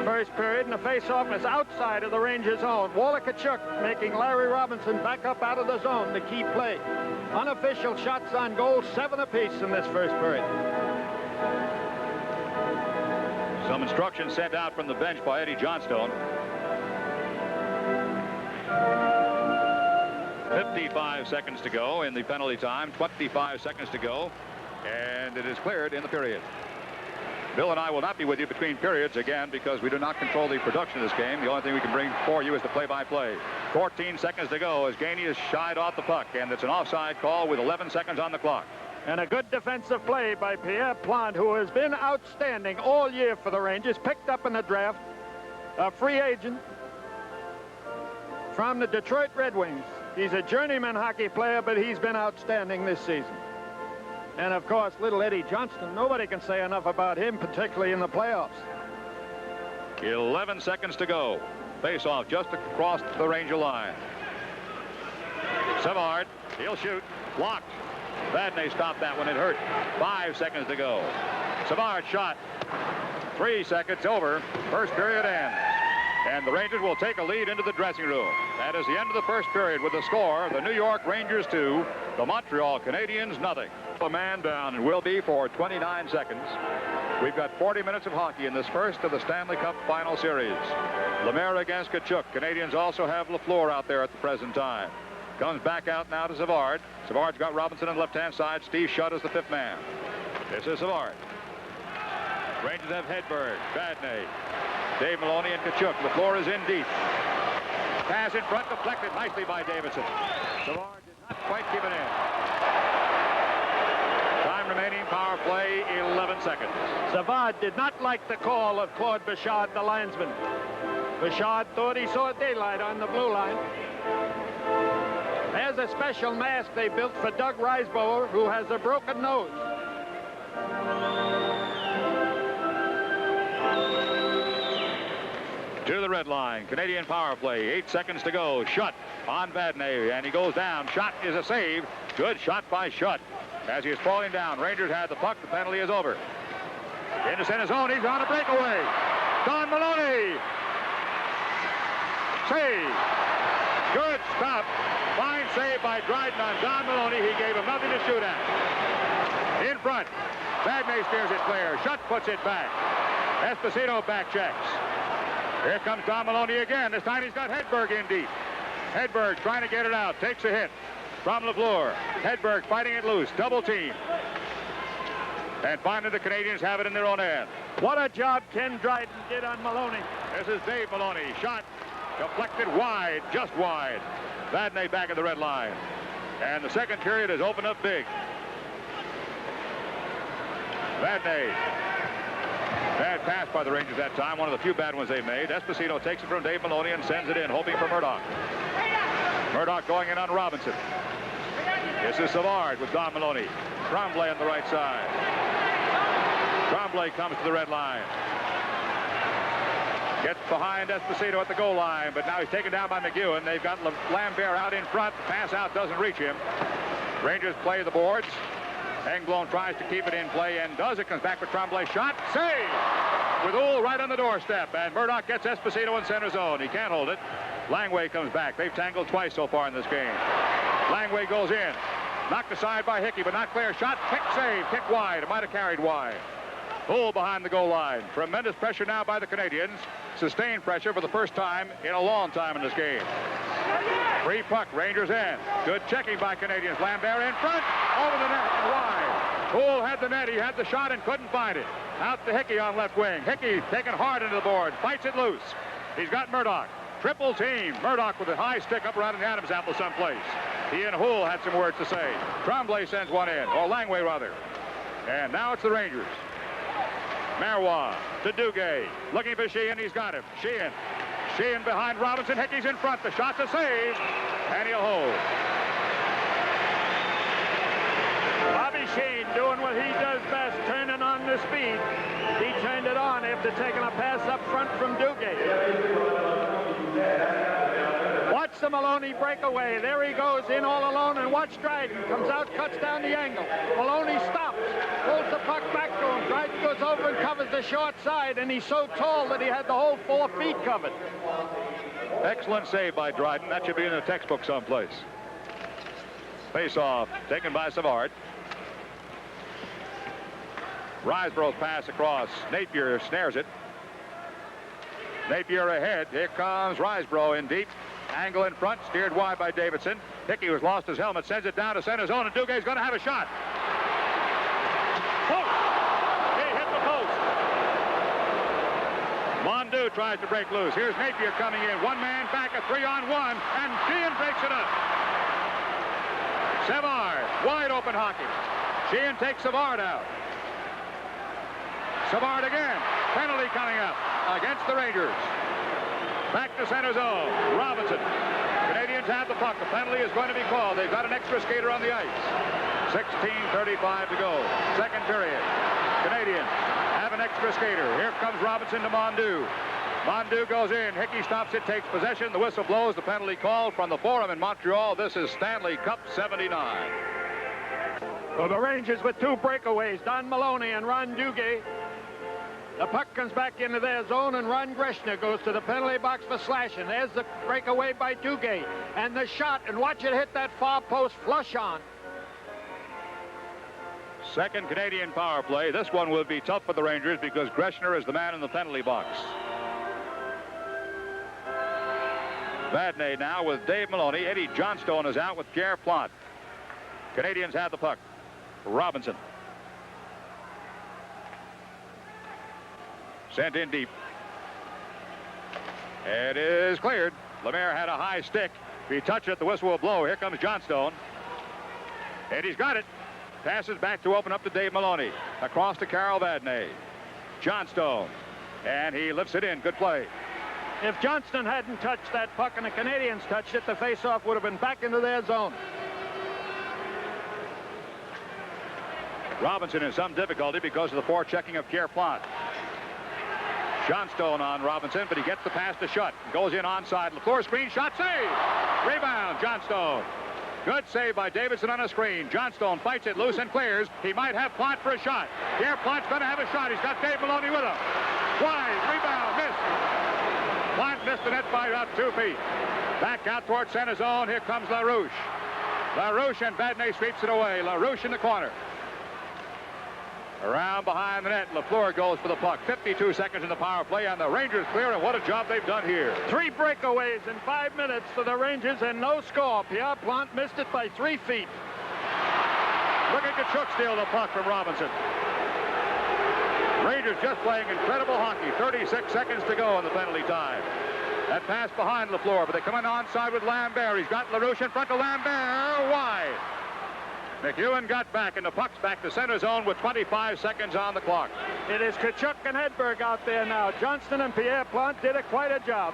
first period, and the face-off is outside of the Rangers' zone. Walla Tkachuk making Larry Robinson back up out of the zone, the key play. Unofficial shots on goal, 7 apiece in this first period. Some instructions sent out from the bench by Eddie Johnstone. 55 seconds to go in the penalty time, 25 seconds to go, and it is cleared in the period. Bill and I will not be with you between periods again because we do not control the production of this game. The only thing we can bring for you is the play-by-play. 14 seconds to go as Gainey is shied off the puck, and it's an offside call with 11 seconds on the clock. And a good defensive play by Pierre Plante, who has been outstanding all year for the Rangers, picked up in the draft, a free agent from the Detroit Red Wings. He's a journeyman hockey player, but he's been outstanding this season. And, of course, little Eddie Johnston, nobody can say enough about him, particularly in the playoffs. 11 seconds to go. Face-off just across the Ranger line. Savard, he'll shoot. Blocked. Vadnais stopped that one. It hurt. 5 seconds to go. Savard shot. 3 seconds over. First period ends. And the Rangers will take a lead into the dressing room. That is the end of the first period with the score, the New York Rangers 2, the Montreal Canadiens nothing. A man down and will be for 29 seconds. We've got 40 minutes of hockey in this first of the Stanley Cup final series. Lemaire against Tkachuk. Canadians also have LaFleur out there at the present time. Comes back out now to Savard. Savard's got Robinson on the left-hand side. Steve Shutt is the 5th man. This is Savard. Rangers have Hedberg, Vadnais, Dave Maloney, and Tkachuk. LaFleur is in deep. Pass in front, deflected nicely by Davidson. Savard did not quite keep it in. Time remaining, power play, 11 seconds. Savard did not like the call of Claude Bouchard, the linesman. Bouchard thought he saw daylight on the blue line. There's a special mask they built for Doug Riseborough, who has a broken nose. To the red line, Canadian power play, 8 seconds to go. Shutt on Vadnais, and he goes down. Shot is a save. Good shot by Shutt. As he is falling down, Rangers had the puck. The penalty is over. Into center zone, he's on a breakaway. Don Maloney. Save. Good stop. Fine save by Dryden on Don Maloney. He gave him nothing to shoot at. In front. Vadnais steers it clear. Shutt puts it back. Esposito back checks. Here comes Don Maloney again. This time he's got Hedberg in deep. Hedberg trying to get it out. Takes a hit from LaFleur. Hedberg fighting it loose. Double team. And finally the Canadians have it in their own end. What a job Ken Dryden did on Maloney. This is Dave Maloney. Shot deflected wide, just wide. Vadnais back at the red line. And the second period has opened up big. Vadnais. Bad pass by the Rangers that time, one of the few bad ones they've made. Esposito takes it from Dave Maloney and sends it in, hoping for Murdoch. Murdoch going in on Robinson. This is Savard with Don Maloney. Tremblay on the right side. Tremblay comes to the red line. Gets behind Esposito at the goal line, but now he's taken down by McEwen. They've got Lambert out in front. The pass out doesn't reach him. Rangers play the boards. Engblom tries to keep it in play and does. It comes back for Tremblay. Shot. Save! With Uhl right on the doorstep. And Murdoch gets Esposito in center zone. He can't hold it. Langway comes back. They've tangled twice so far in this game. Langway goes in. Knocked aside by Hickey, but not clear. Shot. Kick save. Kick wide. It might have carried wide. Uhl behind the goal line. Tremendous pressure now by the Canadians. Sustained pressure for the first time in a long time in this game. Free puck. Rangers in. Good checking by Canadians. Lambert in front. Over the net and wide. Uhl had the net. He had the shot and couldn't find it. Out to Hickey on left wing. Hickey taken hard into the board. Fights it loose. He's got Murdoch. Triple team. Murdoch with a high stick up around in the Adams apple someplace. He and Uhl had some words to say. Tremblay sends one in. Or Langway rather. And now it's the Rangers. Marois to Duguay. Looking for Sheehan. He's got him. Sheehan. Sheehan behind Robinson. Hickey's in front. The shot's a save. And he'll hold. what he does best, turning on the speed. He turned it on after taking a pass up front from Duguay. Watch the Maloney breakaway. There he goes in all alone, and watch Dryden. Comes out, cuts down the angle. Maloney stops, pulls the puck back to him. Dryden goes over and covers the short side, and he's so tall that he had the whole 4 feet covered. Excellent save by Dryden. That should be in a textbook someplace. Face-off taken by Savard. Riseborough's pass across. Napier snares it. Napier ahead. Here comes Riseborough in deep. Angle in front, steered wide by Davidson. Hickey, who's lost his helmet, sends it down to center zone, and Duguay's going to have a shot. Post! He hit the post. Mondu tries to break loose. Here's Napier coming in. One man back, a 3-on-1, and Sheehan breaks it up. Savard, wide open hockey. Sheehan takes Savard out. Savard again. Penalty coming up against the Rangers. Back to center zone. Robinson. Canadians have the puck. The penalty is going to be called. They've got an extra skater on the ice. 16:35 to go. Second period. Canadians have an extra skater. Here comes Robinson to Mondu. Mondu goes in. Hickey stops it, takes possession. The whistle blows. The penalty called from the Forum in Montreal. This is Stanley Cup 79. So the Rangers with 2 breakaways, Don Maloney and Ron Duguay. The puck comes back into their zone, and Ron Greshner goes to the penalty box for slashing. There's the breakaway by Duguay. And the shot, and watch it hit that far post flush on. Second Canadian power play. This one will be tough for the Rangers because Greshner is the man in the penalty box. Vadnais now with Dave Maloney. Eddie Johnstone is out with Pierre Plante. Canadians have the puck. Robinson. Sent in deep. It is cleared. Lemaire had a high stick. If he touched it, the whistle will blow. Here comes Johnstone. And he's got it. Passes back to open up to Dave Maloney. Across to Carol Vadnais. Johnstone. And he lifts it in. Good play. If Johnston hadn't touched that puck and the Canadians touched it, the face-off would have been back into their zone. Robinson in some difficulty because of the forechecking of Pierre Plante. Johnstone on Robinson, but he gets the pass to Schutt. Goes in onside. LaFleur screen shot, save! Rebound, Johnstone. Good save by Davidson on a screen. Johnstone fights it loose and clears. He might have Plante for a shot. Pierre Plante's going to have a shot. He's got Dave Maloney with him. Wide, rebound, missed. Plante missed the net by about 2 feet. Back out towards center zone. Here comes LaRouche. LaRouche and Vadnais sweeps it away. LaRouche in the corner. Around behind the net, LaFleur goes for the puck. 52 seconds in the power play, and the Rangers clear, and what a job they've done here. 3 breakaways in 5 minutes for the Rangers and no score. Pierre Plante missed it by 3 feet. Look at Tkachuk steal the puck from Robinson. Rangers just playing incredible hockey. 36 seconds to go in the penalty time. That pass behind LaFleur, but they come in onside with Lambert. He's got LaRouche in front of Lambert. Wide. McEwen got back, and the puck's back to center zone with 25 seconds on the clock. It is Tkachuk and Hedberg out there now. Johnston and Pierre Plante did quite a job.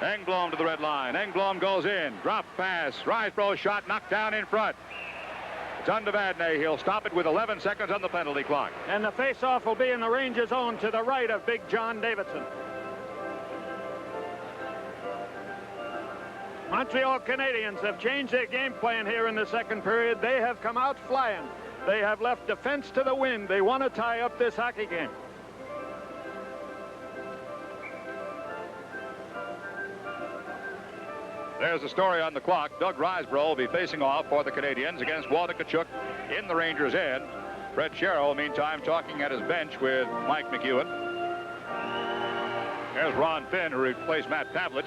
Engblom to the red line. Engblom goes in. Drop pass. Riseborough shot knocked down in front. It's under Vadnais. He'll stop it with 11 seconds on the penalty clock. And the face-off will be in the Rangers' zone to the right of Big John Davidson. Montreal Canadiens have changed their game plan here in the second period. They have come out flying. They have left defense to the wind. They want to tie up this hockey game. There's the story on the clock. Doug Riseborough will be facing off for the Canadiens against Walter Tkachuk in the Rangers' end. Fred Sherrill, meantime, talking at his bench with Mike McEwen. There's Ron Finn, who replaced Matt Pavlich.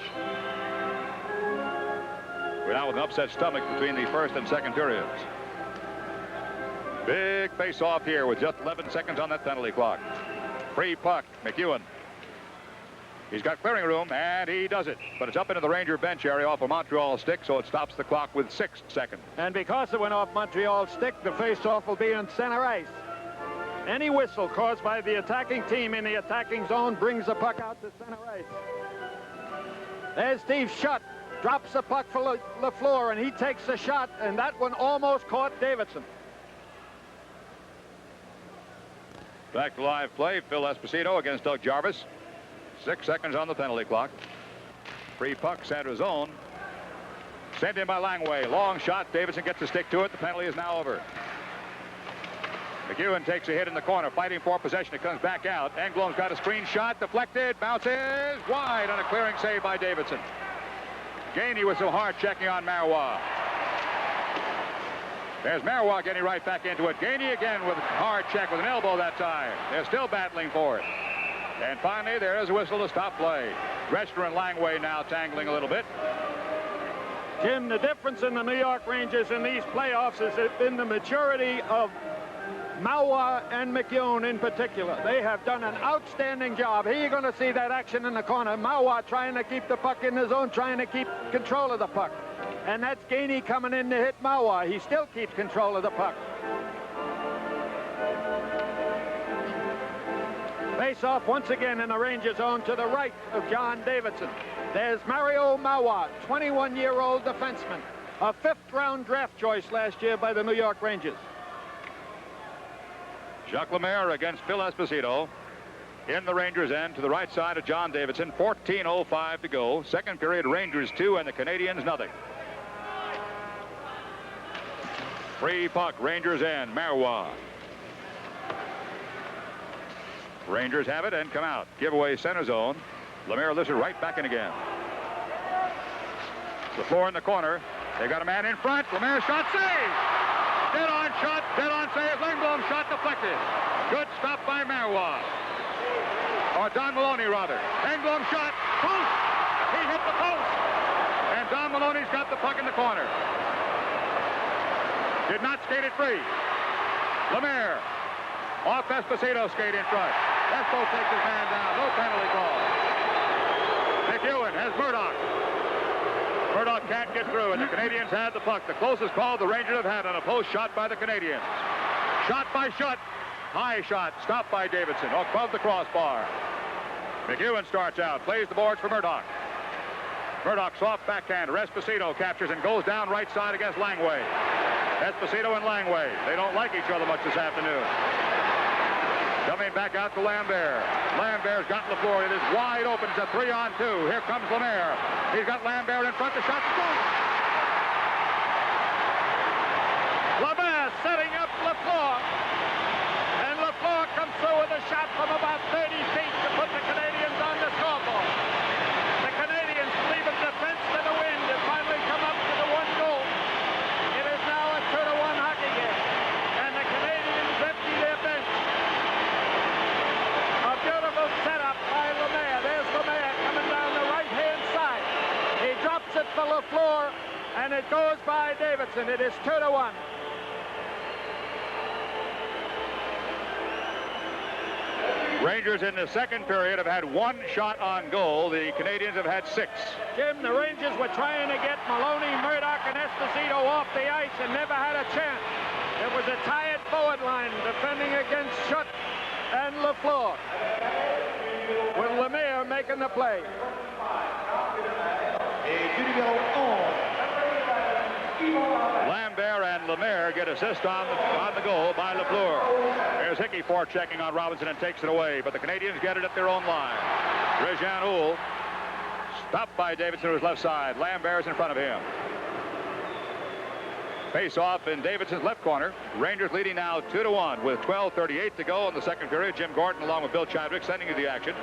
We're now with an upset stomach between the first and second periods. Big face-off here with just 11 seconds on that penalty clock. Free puck, McEwen. He's got clearing room, and he does it. But it's up into the Ranger bench area off a Montreal stick, so it stops the clock with 6 seconds. And because it went off Montreal stick, the face-off will be in center ice. Any whistle caused by the attacking team in the attacking zone brings the puck out to center ice. There's Steve Schutt. Drops the puck for LaFleur, and he takes the shot, and that one almost caught Davidson. Back to live play. Phil Esposito against Doug Jarvis. 6 seconds on the penalty clock. Free puck, center zone. Sent in by Langway. Long shot. Davidson gets a stick to it. The penalty is now over. McEwen takes a hit in the corner, fighting for possession. It comes back out. Engblom's got a screen shot. Deflected. Bounces wide on a clearing save by Davidson. Gainey with some hard checking on Marois. There's Marois getting right back into it. Gainey again with a hard check with an elbow that time. They're still battling for it. And finally, there is a whistle to stop play. Drescher and Langway now tangling a little bit. Jim, the difference in the New York Rangers in these playoffs has been the maturity of Marois and McEwen in particular. They have done an outstanding job. Here you're going to see that action in the corner. Marois trying to keep the puck in the zone, trying to keep control of the puck. And that's Gainey coming in to hit Marois. He still keeps control of the puck. Face off once again in the Ranger zone to the right of John Davidson. There's Mario Marois, 21-year-old defenseman, a 5th-round draft choice last year by the New York Rangers. Jacques Lemaire against Phil Esposito in the Rangers' end to the right side of John Davidson. 14:05 to go. Second period, Rangers 2 and the Canadiens nothing. Free puck, Rangers end. Marois. Rangers have it and come out. Giveaway center zone. Lemaire lifts it right back in again. The floor in the corner. They got a man in front. Lemaire shot save. Dead on shot. Dead on save. Engblom shot deflected. Good stop by Marois. Or Don Maloney rather. Engblom shot. Post. He hit the post. And Don Maloney's got the puck in the corner. Did not skate it free. Lemaire. Off Esposito skate in front. Espo takes his man down. No penalty call. McEwen has Murdoch. Murdoch can't get through, and the Canadiens had the puck. The closest call the Rangers have had on a post shot by the Canadiens. Shot by Schutt. High shot. Stopped by Davidson. Above the crossbar. McEwen starts out. Plays the boards for Murdoch. Murdoch soft backhand. Esposito captures and goes down right side against Langway. Esposito and Langway. They don't like each other much this afternoon. Coming back out to Lambert. Lambert's got LaFleur. It is wide open. It's a 3-on-2. Here comes Lemaire. He's got Lambert in front. The shot's good. Lemaire setting up LaFleur. And LaFleur comes through with a shot from about 30 feet to put the Canadiens on the scoreboard. The Canadiens leaving defense to the wind and finally come up to the 1 goal. It is now a 2-1 hockey game. And the Canadiens empty their bench. A beautiful setup by Lemaire. There's Lemaire coming down the right-hand side. He drops it for LaFleur, and it goes by Davidson. It is 2-1. Rangers in the second period have had 1 shot on goal. The Canadiens have had 6. Jim, the Rangers were trying to get Maloney, Murdoch, and Esposito off the ice and never had a chance. It was a tired forward line defending against Schutt and LaFleur, with Lemaire making the play. Lambert and Lemaire get assist on the goal by LaFleur. There's Hickey forechecking on Robinson and takes it away, but the Canadiens get it at their own line. Réjean Houle stopped by Davidson to his left side. Lambert's in front of him. Face off in Davidson's left corner. Rangers leading now 2-1 with 12:38 to go in the second period. Jim Gordon along with Bill Chadwick sending you the action.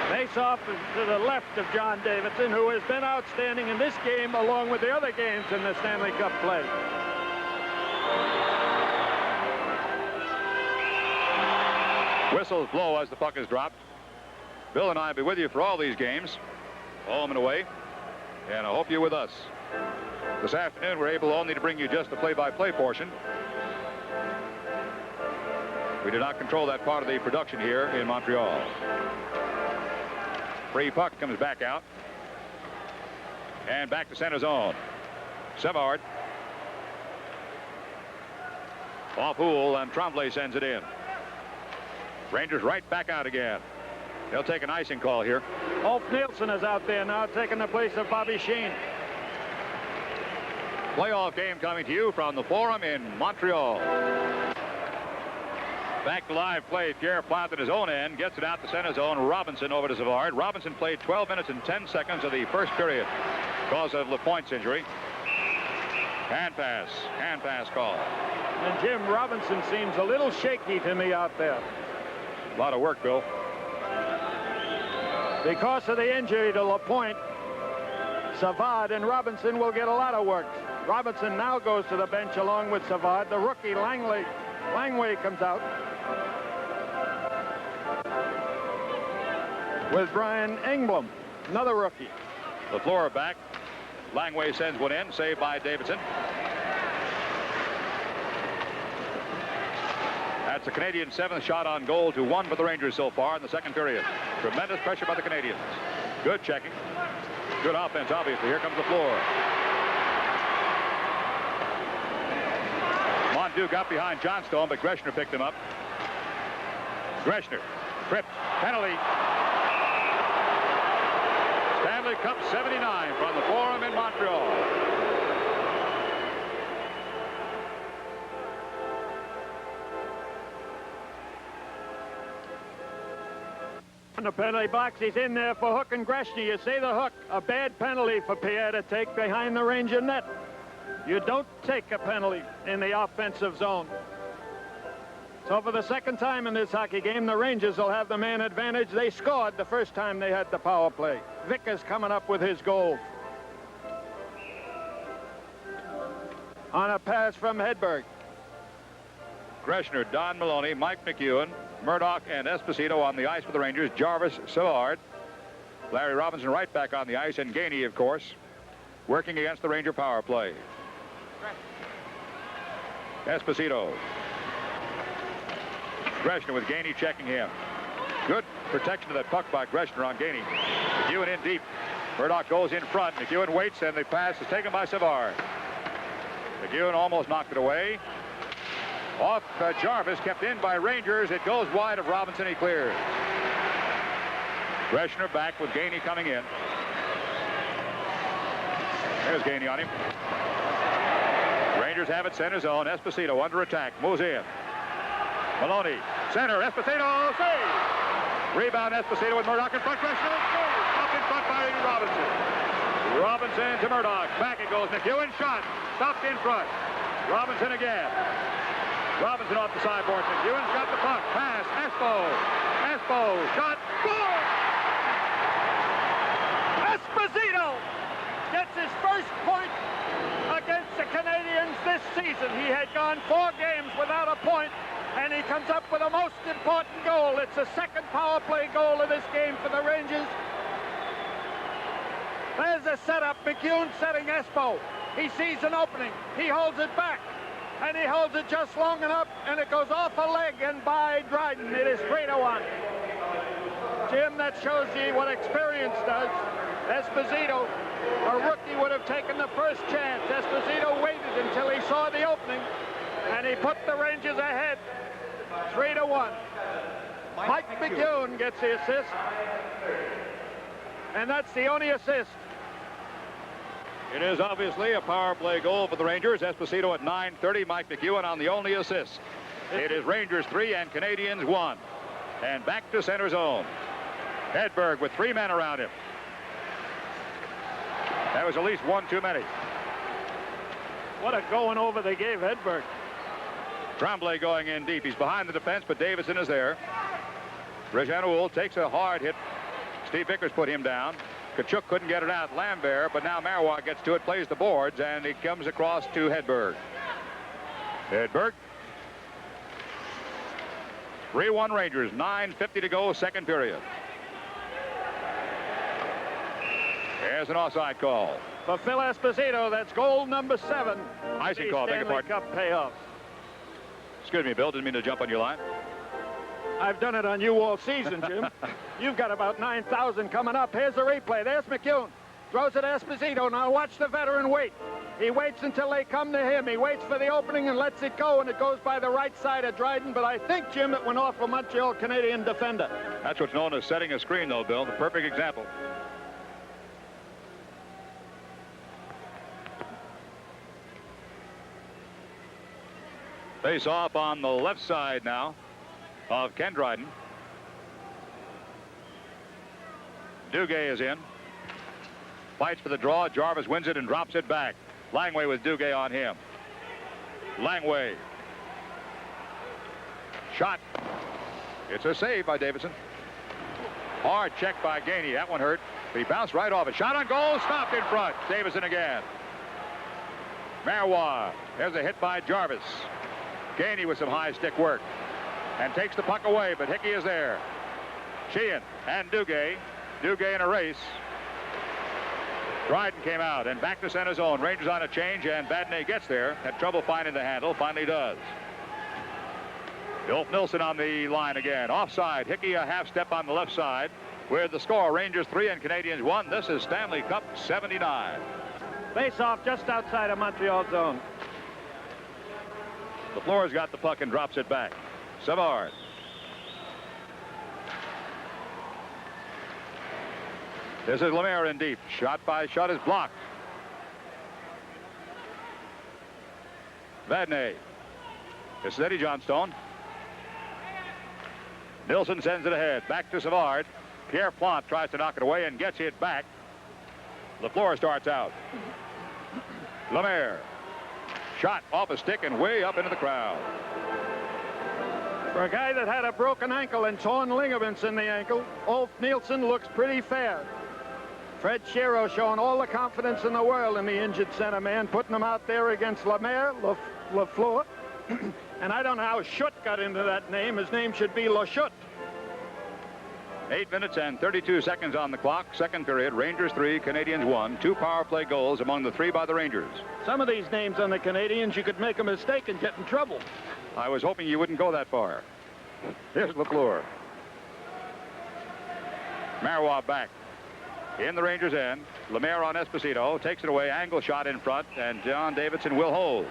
Face off to the left of John Davidson, who has been outstanding in this game along with the other games in the Stanley Cup play. Whistles blow as the puck is dropped. Bill and I will be with you for all these games, home and away, and I hope you're with us. This afternoon, we're able only to bring you just the play-by-play portion. We do not control that part of the production here in Montreal. Free puck comes back out. And back to center zone. Savard. Off Houle, and Tremblay sends it in. Rangers right back out again. They'll take an icing call here. Ulf Nielsen is out there now, taking the place of Bobby Sheen. Playoff game coming to you from the Forum in Montreal. Back to live play. Pierre Plante at his own end gets it out to center zone. Robinson over to Savard. Robinson played 12 minutes and 10 seconds of the first period because of LaPointe's injury. Hand pass call. And Jim, Robinson seems a little shaky to me out there. A lot of work, Bill. Because of the injury to LaPointe, Savard and Robinson will get a lot of work. Robinson now goes to the bench along with Savard. The rookie Langway comes out with Brian Engblom, another rookie. LaFleur back. Langway sends one in, saved by Davidson. That's the Canadiens' 7th shot on goal to 1 for the Rangers so far in the second period. Tremendous pressure by the Canadiens. Good checking. Good offense, obviously. Here comes LaFleur. Mondew got behind Johnstone, but Greshner picked him up. Greshner, tripped, penalty. Stanley Cup 79 from the Forum in Montreal. In the penalty box, he's in there for Hook and Greshner. You see the Hook, a bad penalty for Pierre to take behind the Ranger net. You don't take a penalty in the offensive zone. So for the second time in this hockey game, the Rangers will have the man advantage. They scored the first time they had the power play. Vickers coming up with his goal. On a pass from Hedberg. Greshner, Don Maloney, Mike McEwen, Murdoch, and Esposito on the ice for the Rangers. Jarvis, Savard, Larry Robinson right back on the ice, and Gainey, of course, working against the Ranger power play. Esposito. Greshner with Gainey checking him. Good protection of that puck by Greshner on Gainey. McEwen in deep. Murdoch goes in front. McEwen waits, and the pass is taken by Savard. McEwen almost knocked it away. Off Jarvis, kept in by Rangers. It goes wide of Robinson. He clears. Greshner back with Gainey coming in. There's Gainey on him. Rangers have it center zone. Esposito under attack. Moves in. Maloney. Center. Esposito. Save. Rebound Esposito with Murdoch in front. Greshner. Up in front by Robinson. Robinson to Murdoch. Back it goes. McEwen shot. Stopped in front. Robinson again. Robinson off the sideboard. McEwen's got the puck. Pass. Espo. Shot. Goal! Esposito gets his first point against the Canadiens this season. He had gone 4 games without a point, and he comes up with a most important goal. It's the second power play goal of this game for the Rangers. There's a setup. McEwen setting Espo. He sees an opening. He holds it back. And he holds it just long enough, and it goes off a leg and by Dryden. It is 3-1. Jim, that shows you what experience does. Esposito, a rookie, would have taken the first chance. Esposito waited until he saw the opening, and he put the Rangers ahead 3-1. Mike McEwen gets the assist, and that's the only assist. It is obviously a power play goal for the Rangers. Esposito at 9:30. Mike McEwen on the only assist. It is Rangers 3 and Canadiens 1. And back to center zone. Hedberg with 3 men around him. That was at least 1 too many. What a going over they gave Hedberg. Tremblay going in deep. He's behind the defense, but Davidson is there. Rejean takes a hard hit. Steve Vickers put him down. Kachuk couldn't get it out. Lambert, but now Marois gets to it, plays the boards, and he comes across to Hedberg. Hedberg. 3-1 Rangers. 9:50 to go, second period. There's an offside call. For Phil Esposito, that's goal number 7. Icing call, beg your Stanley pardon. Cup payoff. Excuse me, Bill, didn't mean to jump on your line. I've done it on you all season, Jim. You've got about 9,000 coming up. Here's the replay. There's McEwen. Throws it to Esposito. Now watch the veteran wait. He waits until they come to him. He waits for the opening and lets it go, and it goes by the right side of Dryden. But I think, Jim, it went off a Montreal Canadian defender. That's what's known as setting a screen, though, Bill. The perfect example. Face off on the left side now of Ken Dryden. Duguay is in. Fights for the draw. Jarvis wins it and drops it back. Langway with Duguay on him. Langway. Shot. It's a save by Davidson. Hard check by Gainey. That one hurt. But he bounced right off it. Shot on goal. Stopped in front. Davidson again. Marois. There's a hit by Jarvis. Gainey with some high stick work. And takes the puck away, but Hickey is there. Sheehan and Duguay. Duguay in a race. Dryden came out and back to center zone. Rangers on a change, and Vadnais gets there. Had trouble finding the handle. Finally does. Ulf Nilsson on the line again. Offside. Hickey a half step on the left side. With the score, Rangers 3 and Canadiens 1. This is Stanley Cup 79. Face off just outside of Montreal zone. LaFleur's got the puck and drops it back. Savard. This is Lemaire in deep. Shot is blocked. Vadnais. This is Eddie Johnstone. Nilsson sends it ahead. Back to Savard. Pierre Plante tries to knock it away and gets it back. LaFleur starts out. Lemaire. Shot off a stick and way up into the crowd. For a guy that had a broken ankle and torn ligaments in the ankle, Ulf Nilsson looks pretty fair. Fred Shero showing all the confidence in the world in the injured center man, putting him out there against Lemaire, LaFleur. And I don't know how Schutt got into that name. His name should be LaSchutt. 8 minutes and 32 seconds on the clock. Second period, Rangers 3, Canadiens 1. 2 power play goals among the 3 by the Rangers. Some of these names on the Canadiens, you could make a mistake and get in trouble. I was hoping you wouldn't go that far. Here's LaFleur. Marois back. In the Rangers' end. Lemaire on Esposito. Takes it away. Angle shot in front. And John Davidson will hold.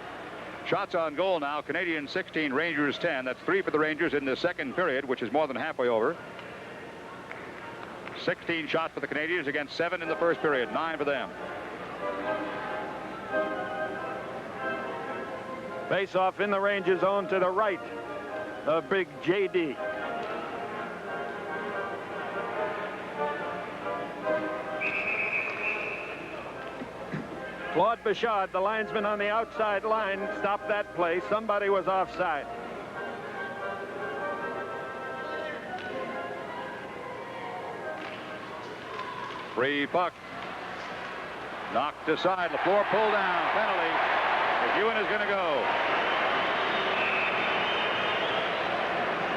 Shots on goal now. Canadiens 16, Rangers 10. That's 3 for the Rangers in the second period, which is more than halfway over. 16 shots for the Canadiens against 7 in the first period. 9 for them. Face off in the Rangers' zone to the right of big J.D. Claude Bouchard, the linesman on the outside line, stopped that play. Somebody was offside. Free puck. Knocked aside. LaFleur pulled down. Penalty. McEwen is going to go.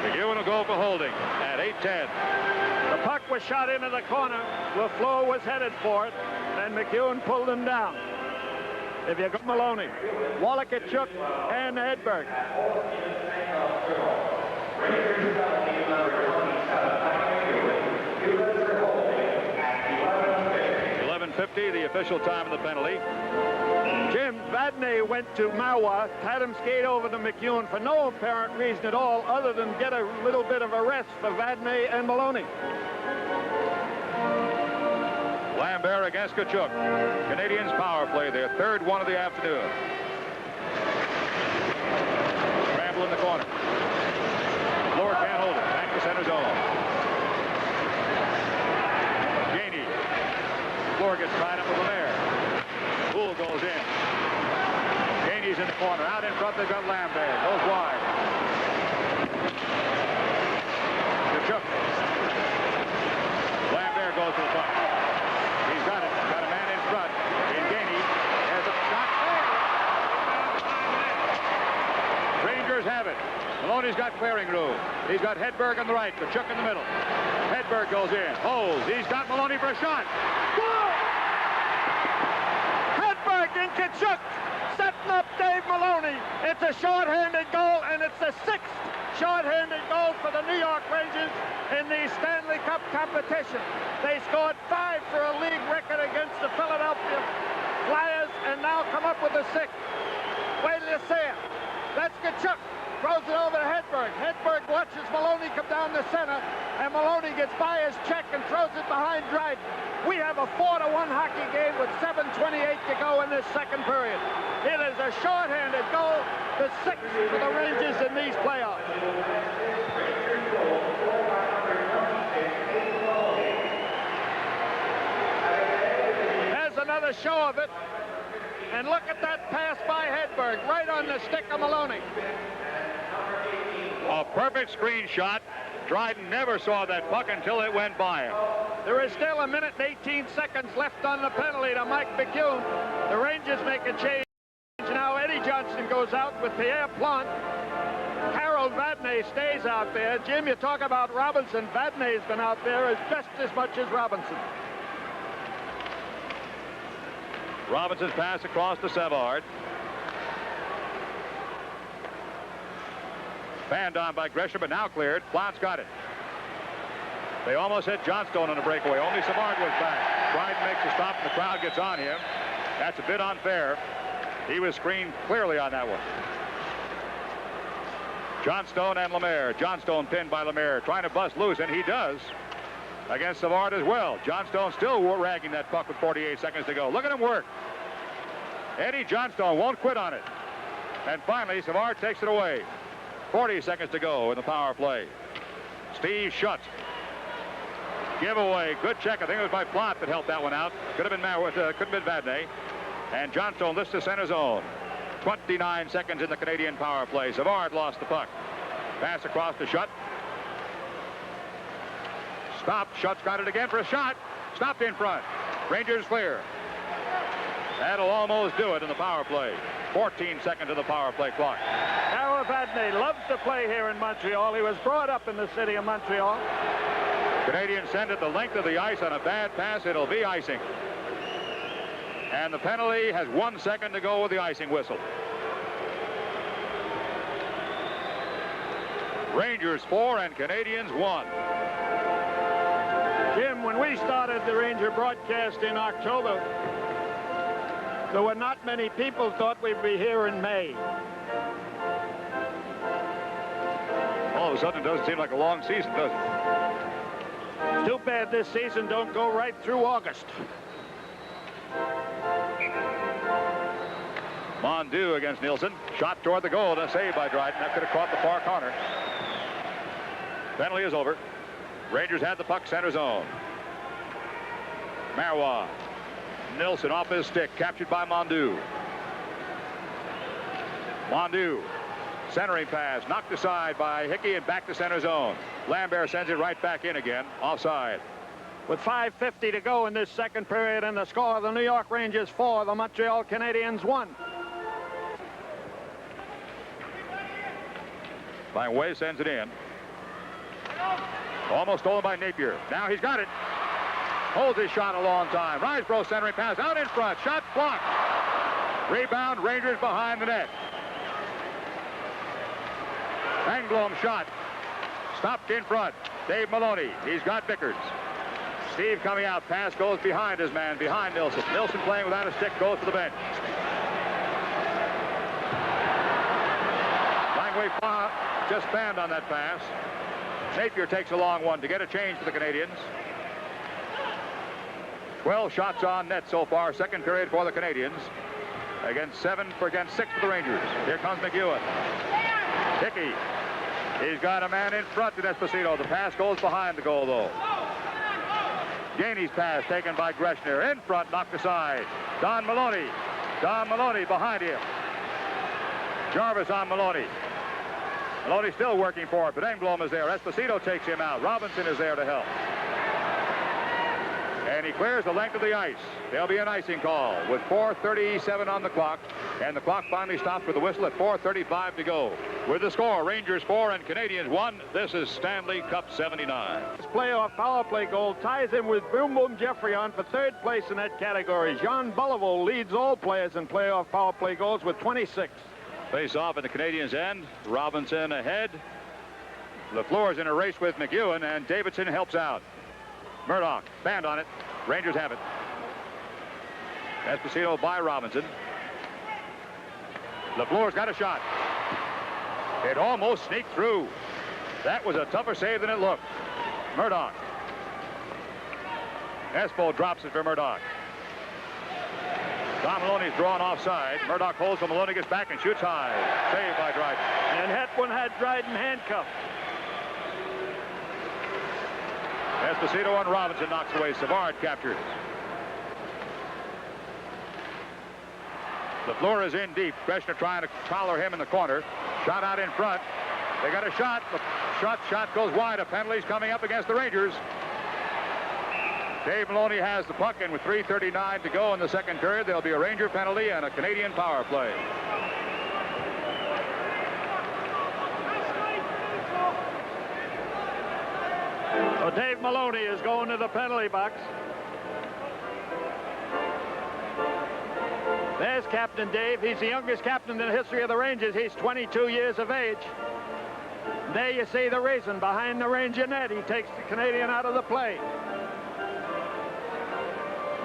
McEwen will go for holding at 8:10. The puck was shot into the corner. LaFleur was headed for it, and McEwen pulled him down. If you got Maloney, Wallachachuk, and Hedberg. 11:50, the official time of the penalty. Jim, Vadnais went to Marois, had him skate over to McEwen for no apparent reason at all other than get a little bit of a rest for Vadnais and Maloney. Lambert against Tkachuk. Canadiens power play, their third one of the afternoon. Scramble in the corner. Floor can't hold it. Back to center zone. Gainey. Floor gets tied up with Lemaire. Poole goes in. Gainey's in the corner. Out in front, they've got Lambert. Goes wide. Tkachuk. Lambert goes to the puck. He's got it. Got a man in front. And Gainey has a shot. Rangers have it. Maloney's got clearing room. He's got Hedberg on the right, Tkachuk in the middle. Hedberg goes in. Holds. He's got Maloney for a shot. Goal! Hedberg and Tkachuk setting up Dave Maloney. It's a short-handed goal, and it's the 6th short-handed goal for the New York Rangers in the Stanley Cup competition. They scored 5 for a league record against the Philadelphia Flyers and now come up with a 6th. Wait till you see it. That's Tkachuk. throws it over to Hedberg. Hedberg watches Maloney come down the center, and Maloney gets by his check and throws it behind Dryden. We have a 4-1 hockey game with 7:28 to go in this second period. It is a shorthanded goal, the 6th for the Rangers in these playoffs. There's another show of it. And look at that pass by Hedberg, right on the stick of Maloney. A perfect screenshot. Dryden never saw that puck until it went by him. There is still 1 minute and 18 seconds left on the penalty to Mike McEwen. The Rangers make a change. Now Eddie Johnson goes out with Pierre Plante. Harold Vadnais stays out there. Jim, you talk about Robinson. Vadnais has been out there just as much as Robinson. Robinson's pass across to Savard. Banned on by Gresham, but now cleared. Plante's got it. They almost hit Johnstone on a breakaway. Only Savard was back. Dryden makes a stop, and the crowd gets on him. That's a bit unfair. He was screened clearly on that one. Johnstone and Lemaire. Johnstone pinned by Lemaire, trying to bust loose, and he does. Against Savard as well. Johnstone still ragging that puck with 48 seconds to go. Look at him work. Eddie Johnstone won't quit on it. And finally, Savard takes it away. 40 seconds to go in the power play. Steve Schutt. Giveaway. Good check. I think it was by Plante that helped that one out. Could have been Vadnais. And Johnstone lifts to center zone. 29 seconds in the Canadian power play. Savard lost the puck. Pass across to Schutt. Stopped. Schutt's got it again for a shot. Stopped in front. Rangers clear. That'll almost do it in the power play. 14 seconds of the power play clock. Harold Vadnais loves to play here in Montreal. He was brought up in the city of Montreal. Canadians send it the length of the ice on a bad pass. It'll be icing. And the penalty has 1 second to go with the icing whistle. Rangers 4 and Canadians 1. Jim, when we started the Ranger broadcast in October, there were not many people thought we'd be here in May. All of a sudden, it doesn't seem like a long season, does it? Too bad this season don't go right through August. Mondew against Nielsen. Shot toward the goal. A save by Dryden. That could have caught the far corner. Penalty is over. Rangers had the puck center zone. Marois. Nilsson off his stick. Captured by Mondew. Mondew. Centering pass. Knocked aside by Hickey and back to center zone. Lambert sends it right back in again. Offside. With 5:50 to go in this second period, and the score of the New York Rangers 4, the Montreal Canadiens 1. Way sends it in. Almost stolen by Napier. Now he's got it. Holds his shot a long time. Risebrough centering pass out in front. Shot blocked. Rebound, Rangers behind the net. Engblom shot. Stopped in front. Dave Maloney. He's got Vickers. Steve coming out. Pass goes behind his man, behind Nilsson. Nilsson playing without a stick, goes to the bench. Langway just banned on that pass. Napier takes a long one to get a change for the Canadians. 12 shots on net so far, second period for the Canadians. Against 6 for the Rangers. Here comes McEwen. Hickey. He's got a man in front to Esposito. The pass goes behind the goal, though. Gainey's pass taken by Greshner. In front, knocked aside. Don Maloney. Don Maloney behind him. Jarvis on Maloney. Maloney still working for it, but Engblom is there. Esposito takes him out. Robinson is there to help. And he clears the length of the ice. There'll be an icing call with 4:37 on the clock. And the clock finally stops with the whistle at 4:35 to go. With the score, Rangers 4 and Canadians 1. This is Stanley Cup 79. This playoff power play goal ties him with Boom Boom Jeffrey on for third place in that category. Jean Beliveau leads all players in playoff power play goals with 26. Face off in the Canadiens' end. Robinson ahead. LaFleur's in a race with McEwen, and Davidson helps out. Murdoch, banned on it. Rangers have it. Esposito by Robinson. LaFleur's got a shot. It almost sneaked through. That was a tougher save than it looked. Murdoch. Espo drops it for Murdoch. Don Maloney's drawn offside. Murdoch holds him. Maloney gets back and shoots high. Saved by Dryden. And that one had Dryden handcuffed. Esposito and Robinson knocks away. Savard captures. LaFleur is in deep. Greshner trying to collar him in the corner. Shot out in front. They got a shot. The shot goes wide. A penalty's coming up against the Rangers. Dave Maloney has the puck, and with 3:39 to go in the second period, there'll be a Ranger penalty and a Canadian power play. So Dave Maloney is going to the penalty box. There's Captain Dave. He's the youngest captain in the history of the Rangers. He's 22 years of age. There you see the reason behind the Ranger net. He takes the Canadian out of the play.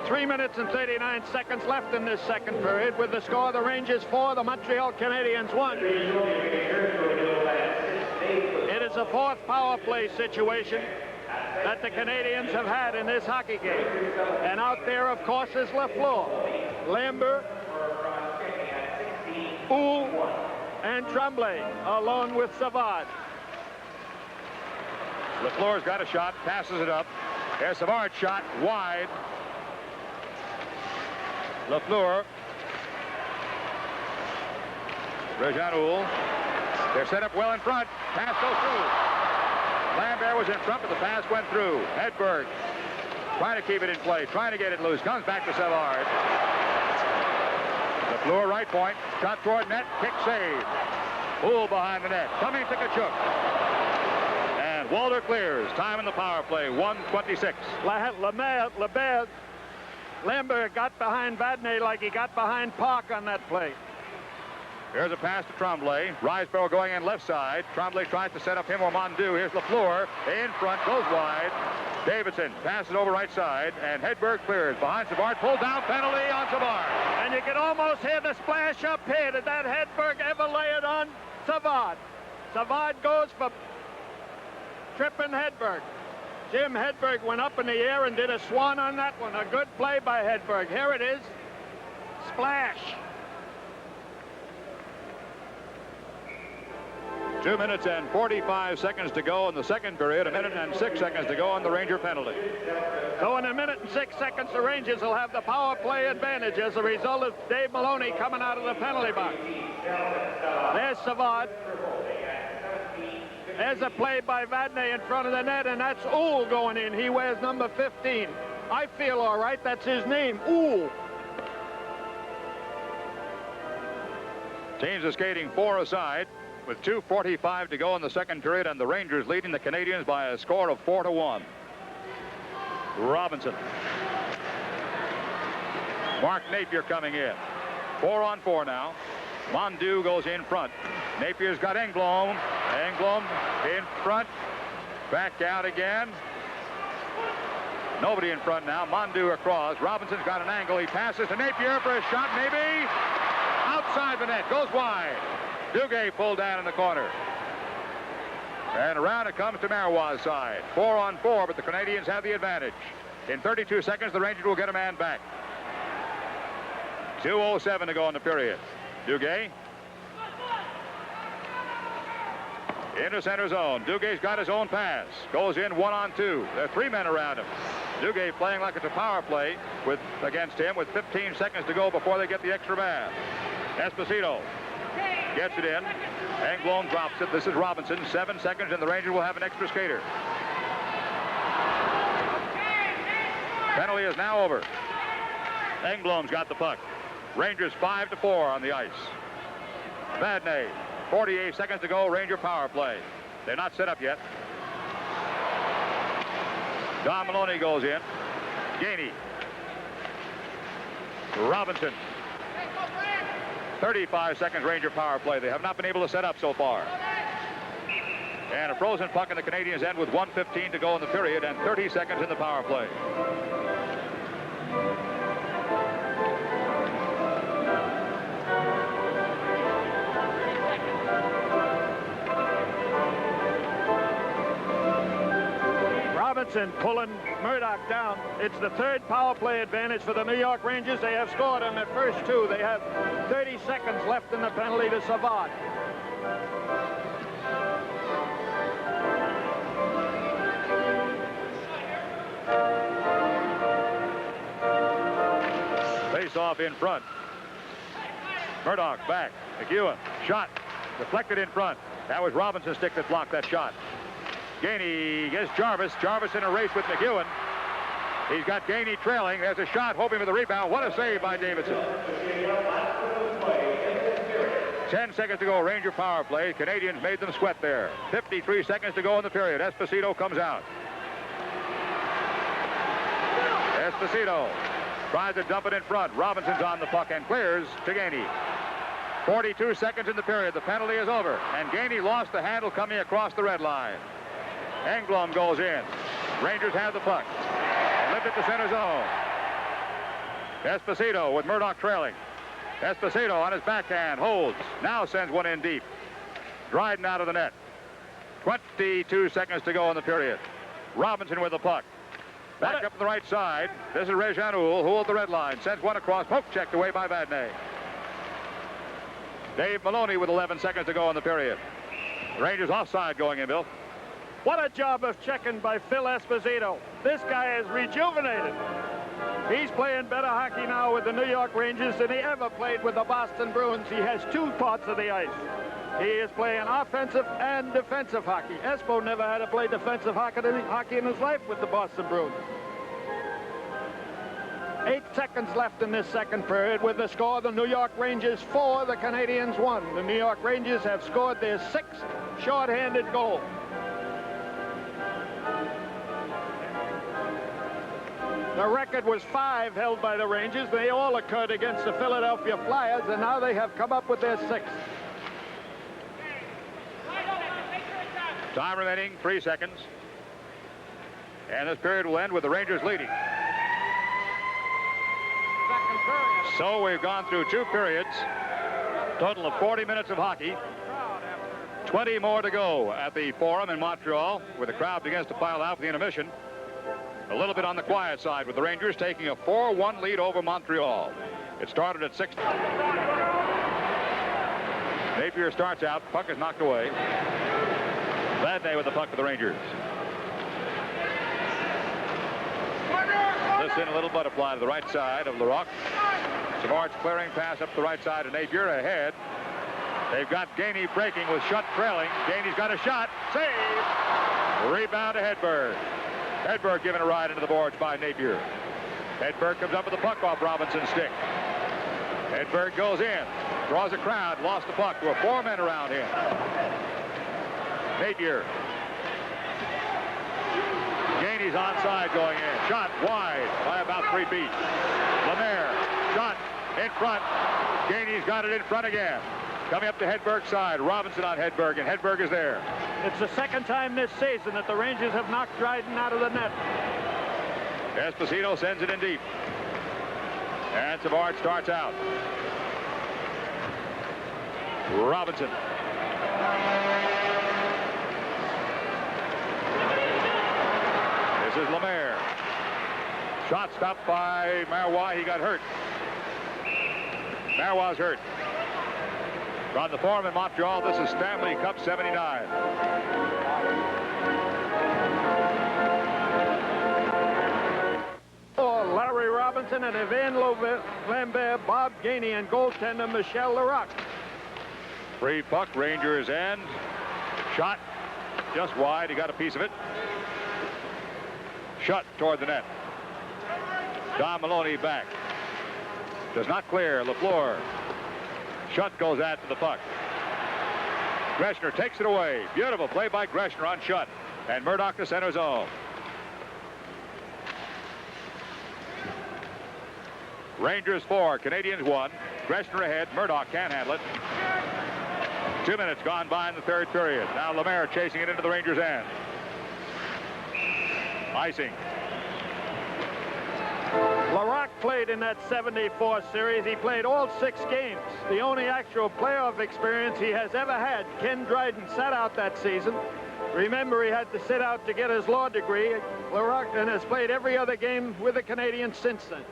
3 minutes and 39 seconds left in this second period with the score the Rangers 4, the Montreal Canadiens 1. It is a fourth power play situation that the Canadians have had in this hockey game. And out there, of course, is LaFleur, Lambert, Oul, and Tremblay, along with Savard. LaFleur's got a shot, passes it up. There's Savard's shot, wide. LaFleur. Réjean Houle. They're set up well in front. Pass goes through. Lambert was in front, but the pass went through. Hedberg trying to keep it in play, trying to get it loose. Comes back to Savard. LaFleur right point. Shot toward net. Kick save. Houle behind the net. Coming to Tkachuk. And Walter clears. Time in the power play. 1:26. Lambert got behind Vadnais like he got behind Park on that play. Here's a pass to Tremblay. Riseborough going in left side. Tremblay tries to set up him or Mondu. Here's LaFleur. In front, goes wide. Davidson passes over right side, and Hedberg clears. Behind Savard, pulled down, penalty on Savard. And you can almost hear the splash up here. Did that Hedberg ever lay it on Savard? Savard goes for tripping Hedberg. Jim Hedberg went up in the air and did a swan on that one. A good play by Hedberg. Here it is. Splash. 2 minutes and 45 seconds to go in the second period. 1 minute and 6 seconds to go on the Ranger penalty. So in 1 minute and 6 seconds, the Rangers will have the power play advantage as a result of Dave Maloney coming out of the penalty box. There's Savard. There's a play by Vadnais in front of the net, and that's Oul going in. He wears number 15. I feel all right. That's his name, Oul. Teams are skating 4 aside with 2:45 to go in the second period, and the Rangers leading the Canadians by a score of 4-1. Robinson. Mark Napier coming in. 4-on-4 now. Mondu goes in front. Napier's got Engblom. Engblom in front. Back out again. Nobody in front now. Mondu across. Robinson's got an angle. He passes to Napier for a shot, maybe. Outside the net. Goes wide. Duguay pulled down in the corner. And around it comes to Marois' side. 4-on-4, but the Canadians have the advantage. In 32 seconds, the Rangers will get a man back. 2:07 to go in the period. Duguay. Into center zone. Dugay's got his own pass. Goes in 1-on-2. There are 3 men around him. Duguay playing like it's a power play against him with 15 seconds to go before they get the extra man. Esposito gets it in. Engblom drops it. This is Robinson. 7 seconds, and the Rangers will have an extra skater. Penalty is now over. Engblom's got the puck. Rangers 5-4 on the ice. Vadnais, 48 seconds to go. Ranger power play. They're not set up yet. Don Maloney goes in. Gainey. Robinson. 35 seconds Ranger power play. They have not been able to set up so far. And a frozen puck in the Canadiens' end with 1:15 to go in the period and 30 seconds in the power play. Robinson pulling Murdoch down. It's the third power play advantage for the New York Rangers. They have scored on the first two. They have 30 seconds left in the penalty to Savard. Face off in front. Murdoch back. McEwen. Shot. Deflected in front. That was Robinson's stick that blocked that shot. Gainey gets Jarvis. Jarvis in a race with McEwen. He's got Gainey trailing. There's a shot, hoping for the rebound. What a save by Davidson. 10 seconds to go, Ranger power play. Canadians made them sweat there. 53 seconds to go in the period. Esposito comes out. Esposito tries to dump it in front. Robinson's on the puck and clears to Gainey. 42 seconds in the period. The penalty is over. And Gainey lost the handle coming across the red line. Engblom goes in. Rangers have the puck. Lift it to center zone. Esposito with Murdoch trailing. Esposito on his backhand. Holds. Now sends one in deep. Dryden out of the net. 22 seconds to go in the period. Robinson with the puck. Back up to the right side. This is Rejanul, who at the red line. Sends one across. Poke checked away by Vadnais. Dave Maloney with 11 seconds to go in the period. Rangers offside going in, Bill. What a job of checking by Phil Esposito. This guy is rejuvenated. He's playing better hockey now with the New York Rangers than he ever played with the Boston Bruins. He has two parts of the ice. He is playing offensive and defensive hockey. Espo never had to play defensive hockey in his life with the Boston Bruins. 8 seconds left in this second period with the score, the New York Rangers 4, the Canadiens 1. The New York Rangers have scored their 6th shorthanded goal. The record was 5 held by the Rangers. They all occurred against the Philadelphia Flyers, and now they have come up with their 6th. Time remaining 3 seconds. And this period will end with the Rangers leading. So we've gone through 2 periods. Total of 40 minutes of hockey. 20 more to go at the Forum in Montreal, where the crowd begins to pile out for the intermission. A little bit on the quiet side with the Rangers taking a 4-1 lead over Montreal. It started at 6. Napier starts out. Puck is knocked away. Vadnais with the puck for the Rangers. This in a little butterfly to the right side of Larocque. Savard's clearing pass up the right side of Napier ahead. They've got Gainey breaking with Shutt trailing. Gainey's got a shot. Save. Rebound to Hedberg. Hedberg given a ride into the boards by Napier. Hedberg comes up with the puck off Robinson's stick. Hedberg goes in. Draws a crowd. Lost the puck. There were 4 men around him. Napier. Gainey's onside going in. Shot wide by about 3 feet. Lemaire. Shot in front. Gainey's got it in front again. Coming up to Hedberg's side. Robinson on Hedberg, and Hedberg is there. It's the second time this season that the Rangers have knocked Dryden out of the net. Esposito sends it in deep. And Savard starts out. Robinson. This is Lemaire. Shot stopped by Marois. He got hurt. Marois hurt. On the Forum in Montreal, this is Stanley Cup 79. Larry Robinson and Evan Lambert, Bob Gainey, and goaltender Michel Larocque. Free puck, Rangers end. Shot just wide. He got a piece of it. Shut toward the net. Don Maloney back. Does not clear. LaFleur. Shutt goes after the puck. Greshner takes it away. Beautiful play by Greshner on Shutt. And Murdoch to center zone. Rangers 4, Canadiens 1. Greshner ahead. Murdoch can't handle it. 2 minutes gone by in the third period. Now Lemaire chasing it into the Rangers' end. Icing. Larocque played in that 74 series. He played all 6 games. The only actual playoff experience he has ever had. Ken Dryden sat out that season. Remember, he had to sit out to get his law degree. LaRock and has played every other game with the Canadiens since then.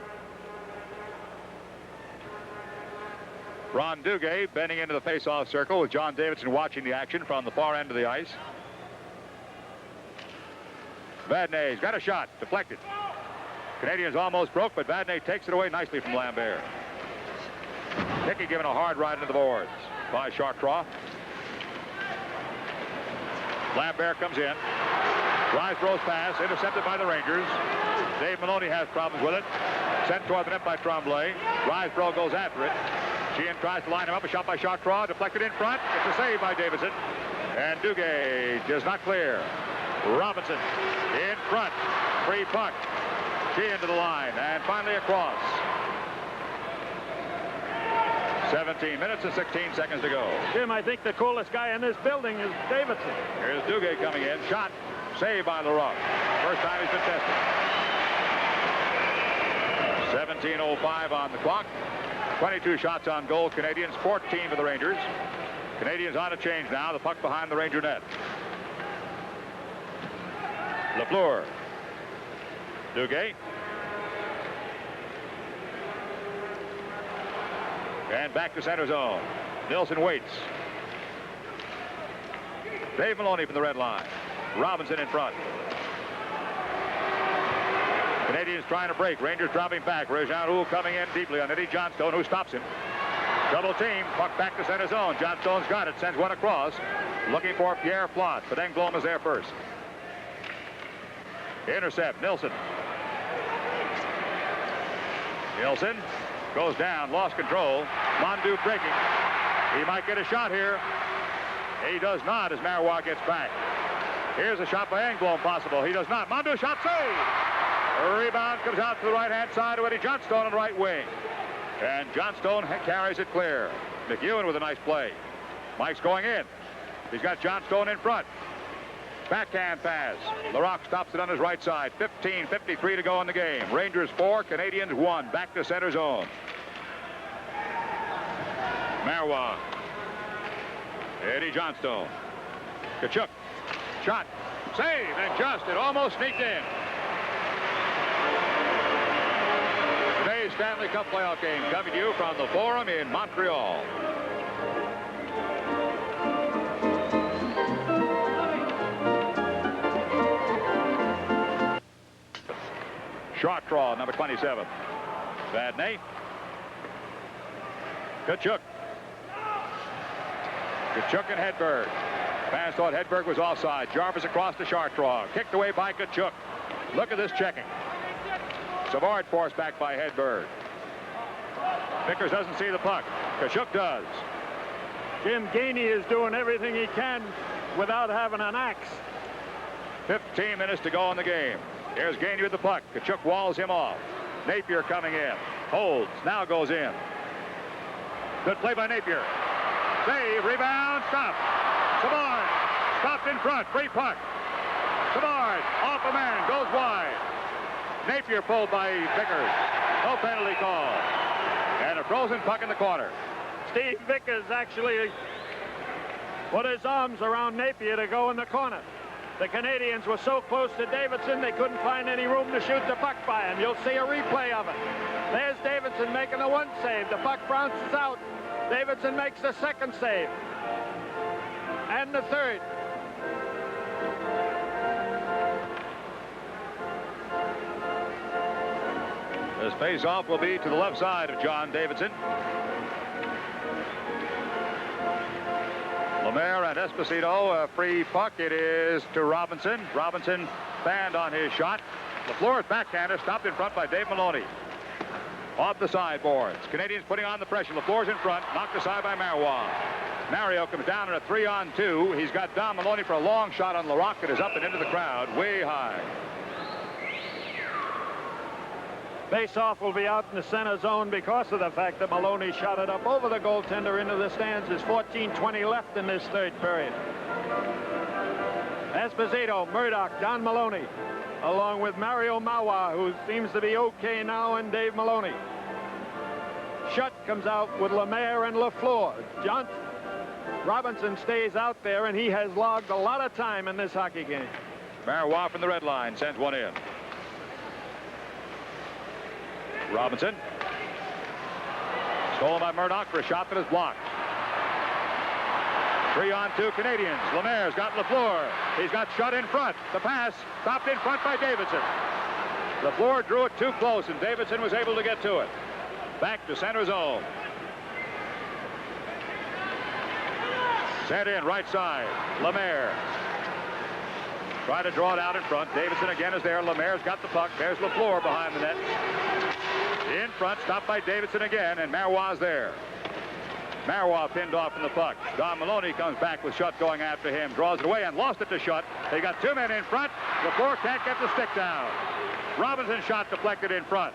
Ron Duguay bending into the face-off circle with John Davidson watching the action from the far end of the ice. Vadnais got a shot, deflected. Canadiens almost broke, but Vadnais takes it away nicely from Lambert. Hickey giving a hard ride into the boards by Chartrand. Lambert comes in. Riseborough's pass intercepted by the Rangers. Dave Maloney has problems with it. Sent toward the net by Tremblay. Riseborough goes after it. Sheehan tries to line him up. A shot by Chartrand. Deflected in front. It's a save by Davidson. And Duguay does not clear. Robinson in front. Free puck. Sheehan to the line. And finally across. 17 minutes and 16 seconds to go. Jim, I think the coolest guy in this building is Davidson. Here's Duguay coming in. Shot. Saved by LaRock. First time he's been tested. 17:05 on the clock. 22 shots on goal. Canadiens, 14 for the Rangers. Canadiens on a change now. The puck behind the Ranger net. Lafleur. Duguay. And back to center zone. Nilsson waits. Dave Maloney from the red line. Robinson in front. Canadiens trying to break. Rangers dropping back. Réjean coming in deeply on Eddie Johnstone, who stops him. Double team. Puck back to center zone. Johnstone's got it. Sends one across. Looking for Pierre Plot. But Engblom is there first. Intercept. Nilsson. Nilsson goes down. Lost control. Mondu breaking. He might get a shot here. He does not as Marois gets back. Here's a shot by Engblom possible. He does not. Mondu shot save. A rebound comes out to the right-hand side to Eddie Johnstone on the right wing. And Johnstone carries it clear. McEwen with a nice play. Mike's going in. He's got Johnstone in front. Backhand pass. LaRock stops it on his right side. 15:53 to go in the game. Rangers 4, Canadiens 1. Back to center zone. Marois. Eddie Johnstone. Tkachuk. Shot. Save. And just. It almost sneaked in. Today's Stanley Cup playoff game coming to you from the Forum in Montreal. Chartrand, number 27. Vadnais. Tkachuk. Tkachuk and Hedberg. Fans thought Hedberg was offside. Jarvis across to Chartrand. Kicked away by Tkachuk. Look at this checking. Savard forced back by Hedberg. Vickers doesn't see the puck. Tkachuk does. Jim Gainey is doing everything he can without having an axe. 15 minutes to go in the game. Here's Gainey with the puck. Tkachuk walls him off. Napier coming in. Holds. Now goes in. Good play by Napier. Save. Rebound. Stop. Savard. Stopped in front. Free puck. Savard. Off a man. Goes wide. Napier pulled by Vickers. No penalty call. And a frozen puck in the corner. Steve Vickers actually put his arms around Napier to go in the corner. The Canadiens were so close to Davidson, they couldn't find any room to shoot the puck by him. You'll see a replay of it. There's Davidson making the one save. The puck bounces out. Davidson makes the second save. And the third. This face-off will be to the left side of John Davidson. Lemaire and Esposito, a free puck. It is to Robinson. Robinson fanned on his shot. LaFleur's backhander stopped in front by Dave Maloney. Off the sideboards. Canadiens putting on the pressure. LaFleur's in front. Knocked aside by Marois. Mario comes down in a 3-on-2. He's got Don Maloney for a long shot on LaRock. It is up and into the crowd. Way high. Face-off will be out in the center zone because of the fact that Maloney shot it up over the goaltender into the stands. There's 14:20 left in this third period. Esposito, Murdoch, Don Maloney, along with Mario Marois, who seems to be okay now, and Dave Maloney. Schutt comes out with Lemaire and LaFleur. Robinson stays out there, and he has logged a lot of time in this hockey game. Marois from the red line sends one in. Robinson. Stolen by Murdoch for a shot that is blocked. 3-on-2 Canadiens. Lemaire's got Lafleur. He's got shut in front. The pass stopped in front by Davidson. Lafleur drew it too close, and Davidson was able to get to it. Back to center zone. Sent in right side. Lemaire. Try to draw it out in front. Davidson again is there. Lemaire's got the puck. There's Lafleur behind the net. In front, stopped by Davidson again, and Marois there. Marois pinned off in the puck. Don Maloney comes back with Shutt going after him. Draws it away and lost it to Shutt. They got 2 men in front. Lafleur can't get the stick down. Robinson's shot deflected in front.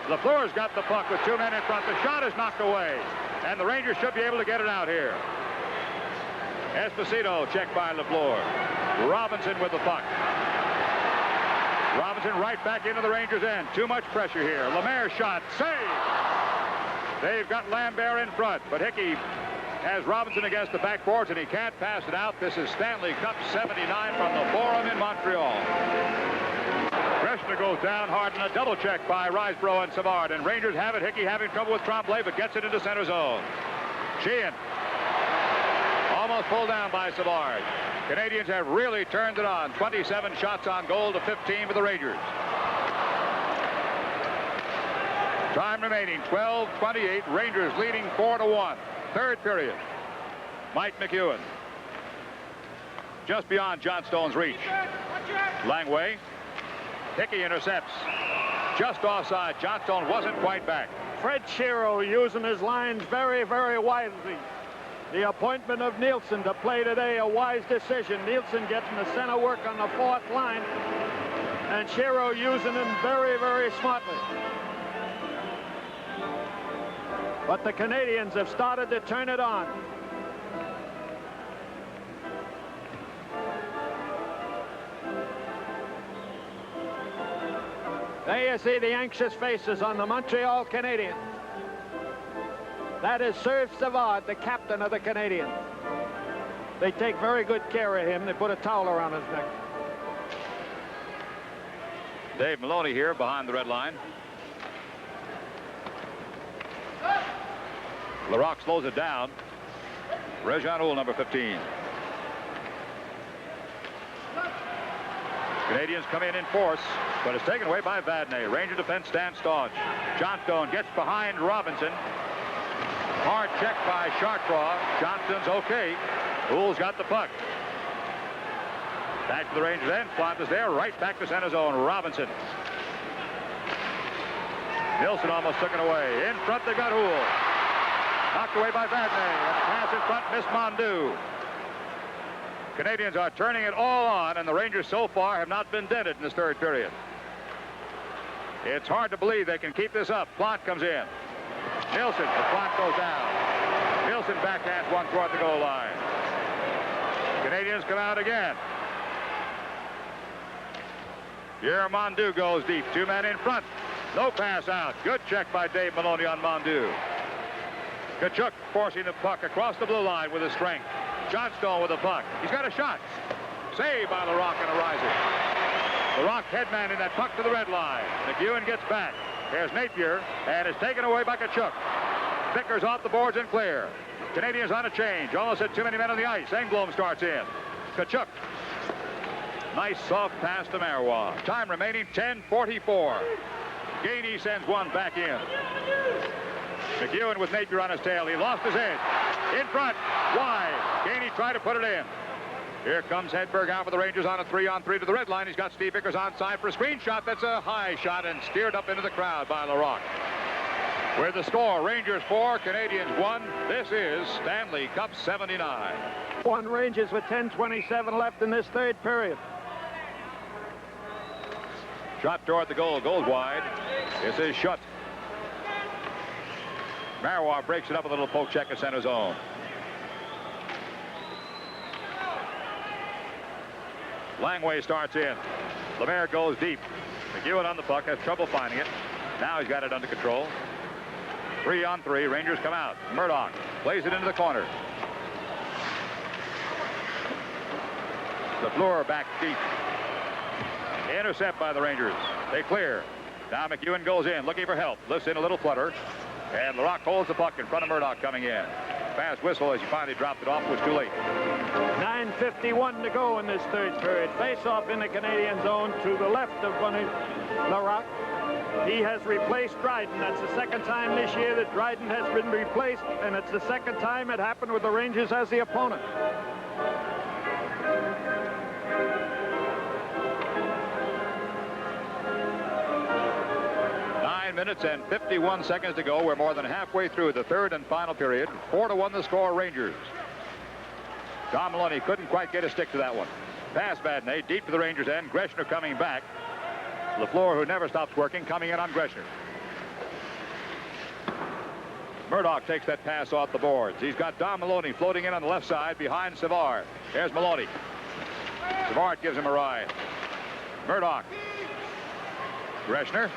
Lafleur's got the puck with 2 men in front. The shot is knocked away, and the Rangers should be able to get it out here. Esposito checked by Lafleur. Robinson with the puck. Robinson right back into the Rangers' end. Too much pressure here. Lemaire shot. Save! They've got Lambert in front, but Hickey has Robinson against the backboards, and he can't pass it out. This is Stanley Cup 79 from the Forum in Montreal. Greshner goes down hard in a double check by Risebrough and Savard, and Rangers have it. Hickey having trouble with Tremblay, but gets it into center zone. Sheehan almost pulled down by Savard. Canadians have really turned it on. 27 shots on goal to 15 for the Rangers. Time remaining, 12:28. Rangers leading 4-1. Third period. Mike McEwen. Just beyond John Stone's reach. Langway. Hickey intercepts. Just offside. John Stone wasn't quite back. Fred Shero using his lines very, very wisely. The appointment of Nielsen to play today, a wise decision. Nielsen getting the center work on the 4th line, and Shero using him very, very smartly. But the Canadians have started to turn it on. There you see the anxious faces on the Montreal Canadiens. That is Serge Savard, the captain of the Canadiens. They take very good care of him. They put a towel around his neck. Dave Maloney here behind the red line. Larocque slows it down. Réjean Houle, number 15. Canadians come in force, but it's taken away by Vadnais. Ranger defense stands staunch. Johnstone gets behind Robinson. Hard check by Chartrand. Johnston's okay. Houle's got the puck. Back to the Rangers end. Plante is there. Right back to center zone. Robinson. Nilsson almost took it away. In front, they've got Houle. Knocked away by Vadnais. And the pass in front, missed Mondu. Canadians are turning it all on, and the Rangers so far have not been dented in this third period. It's hard to believe they can keep this up. Plante comes in. Nilsson, the Plante goes down. Nilsson backhands one toward the goal line. Canadians come out again. Pierre Mondu goes deep. 2 men in front. No pass out. Good check by Dave Maloney on Mondu. Tkachuk forcing the puck across the blue line with his strength. Johnstone with the puck. He's got a shot. Saved by Larocque and a riser. Larocque headman in that puck to the red line. McEwen gets back. There's Napier, and it's taken away by Tkachuk. Vickers off the boards and clear. Canadians on a change. Almost had too many men on the ice. Engblom starts in. Tkachuk. Nice soft pass to Marois. Time remaining 10:44. Gainey sends one back in. McEwen with Napier on his tail. He lost his edge. In front. Wide. Gainey tried to put it in. Here comes Hedberg out for the Rangers on a 3-on-3 to the red line. He's got Steve Vickers onside for a screen shot. That's a high shot and steered up into the crowd by Larocque. With the score, Rangers 4, Canadians 1. This is Stanley Cup 79. 1 Rangers with 10:27 left in this third period. Shot toward the goal. Goes wide. This is Shutt. Marois breaks it up with a little poke check at center zone. Langway starts in. Lemaire goes deep. McEwen on the puck, has trouble finding it. Now he's got it under control. 3-on-3. Rangers come out. Murdoch plays it into the corner. LaFleur back deep. Intercept by the Rangers. They clear. Now McEwen goes in, looking for help. Lifts in a little flutter. And LaRock holds the puck in front of Murdoch coming in. Fast whistle as he finally dropped it off. It was too late. 9:51 to go in this third period. Face-off in the Canadian zone to the left of LaRock. He has replaced Dryden. That's the second time this year that Dryden has been replaced, and it's the second time it happened with the Rangers as the opponent. 9 minutes and 51 seconds to go. We're more than halfway through the third and final period. 4-1 the score, Rangers. Don Maloney couldn't quite get a stick to that one. Pass Vadnais deep to the Rangers end. Greshner coming back. LaFleur, who never stops working, coming in on Greshner. Murdoch takes that pass off the boards. He's got Don Maloney floating in on the left side behind Savard. There's Maloney. Savard gives him a ride. Murdoch. Greshner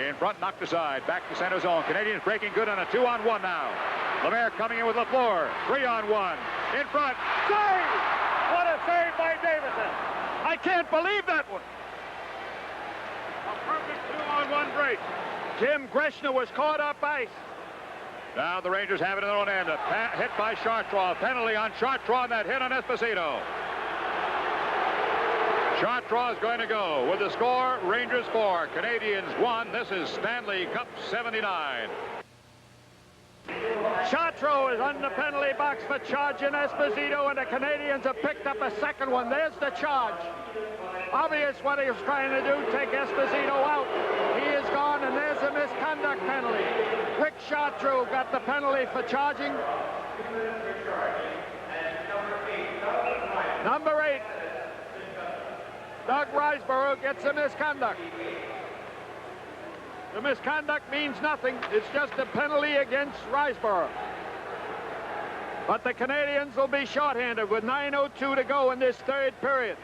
in front, knocked aside. Back to center zone. Canadians breaking good on a 2-on-1 now. Lemaire coming in with LaFleur. 3-on-1. In front. Save! What a save by Davidson. I can't believe that one. A perfect 2-on-1 break. Jim Greshner was caught up ice. Now the Rangers have it in their own end. A hit by Chartrand. Penalty on Chartrand. That hit on Esposito. Chartrand is going to go with the score. Rangers 4, Canadians 1. This is Stanley Cup 79. Chartrand is on the penalty box for charging Esposito, and the Canadians have picked up a second one. There's the charge. Obvious what he was trying to do, take Esposito out. He is gone, and there's a misconduct penalty. Rick Chartrand got the penalty for charging. Number 8. Doug Riseborough gets a misconduct. The misconduct means nothing. It's just a penalty against Riseborough. But the Canadians will be shorthanded with 9:02 to go in this third period.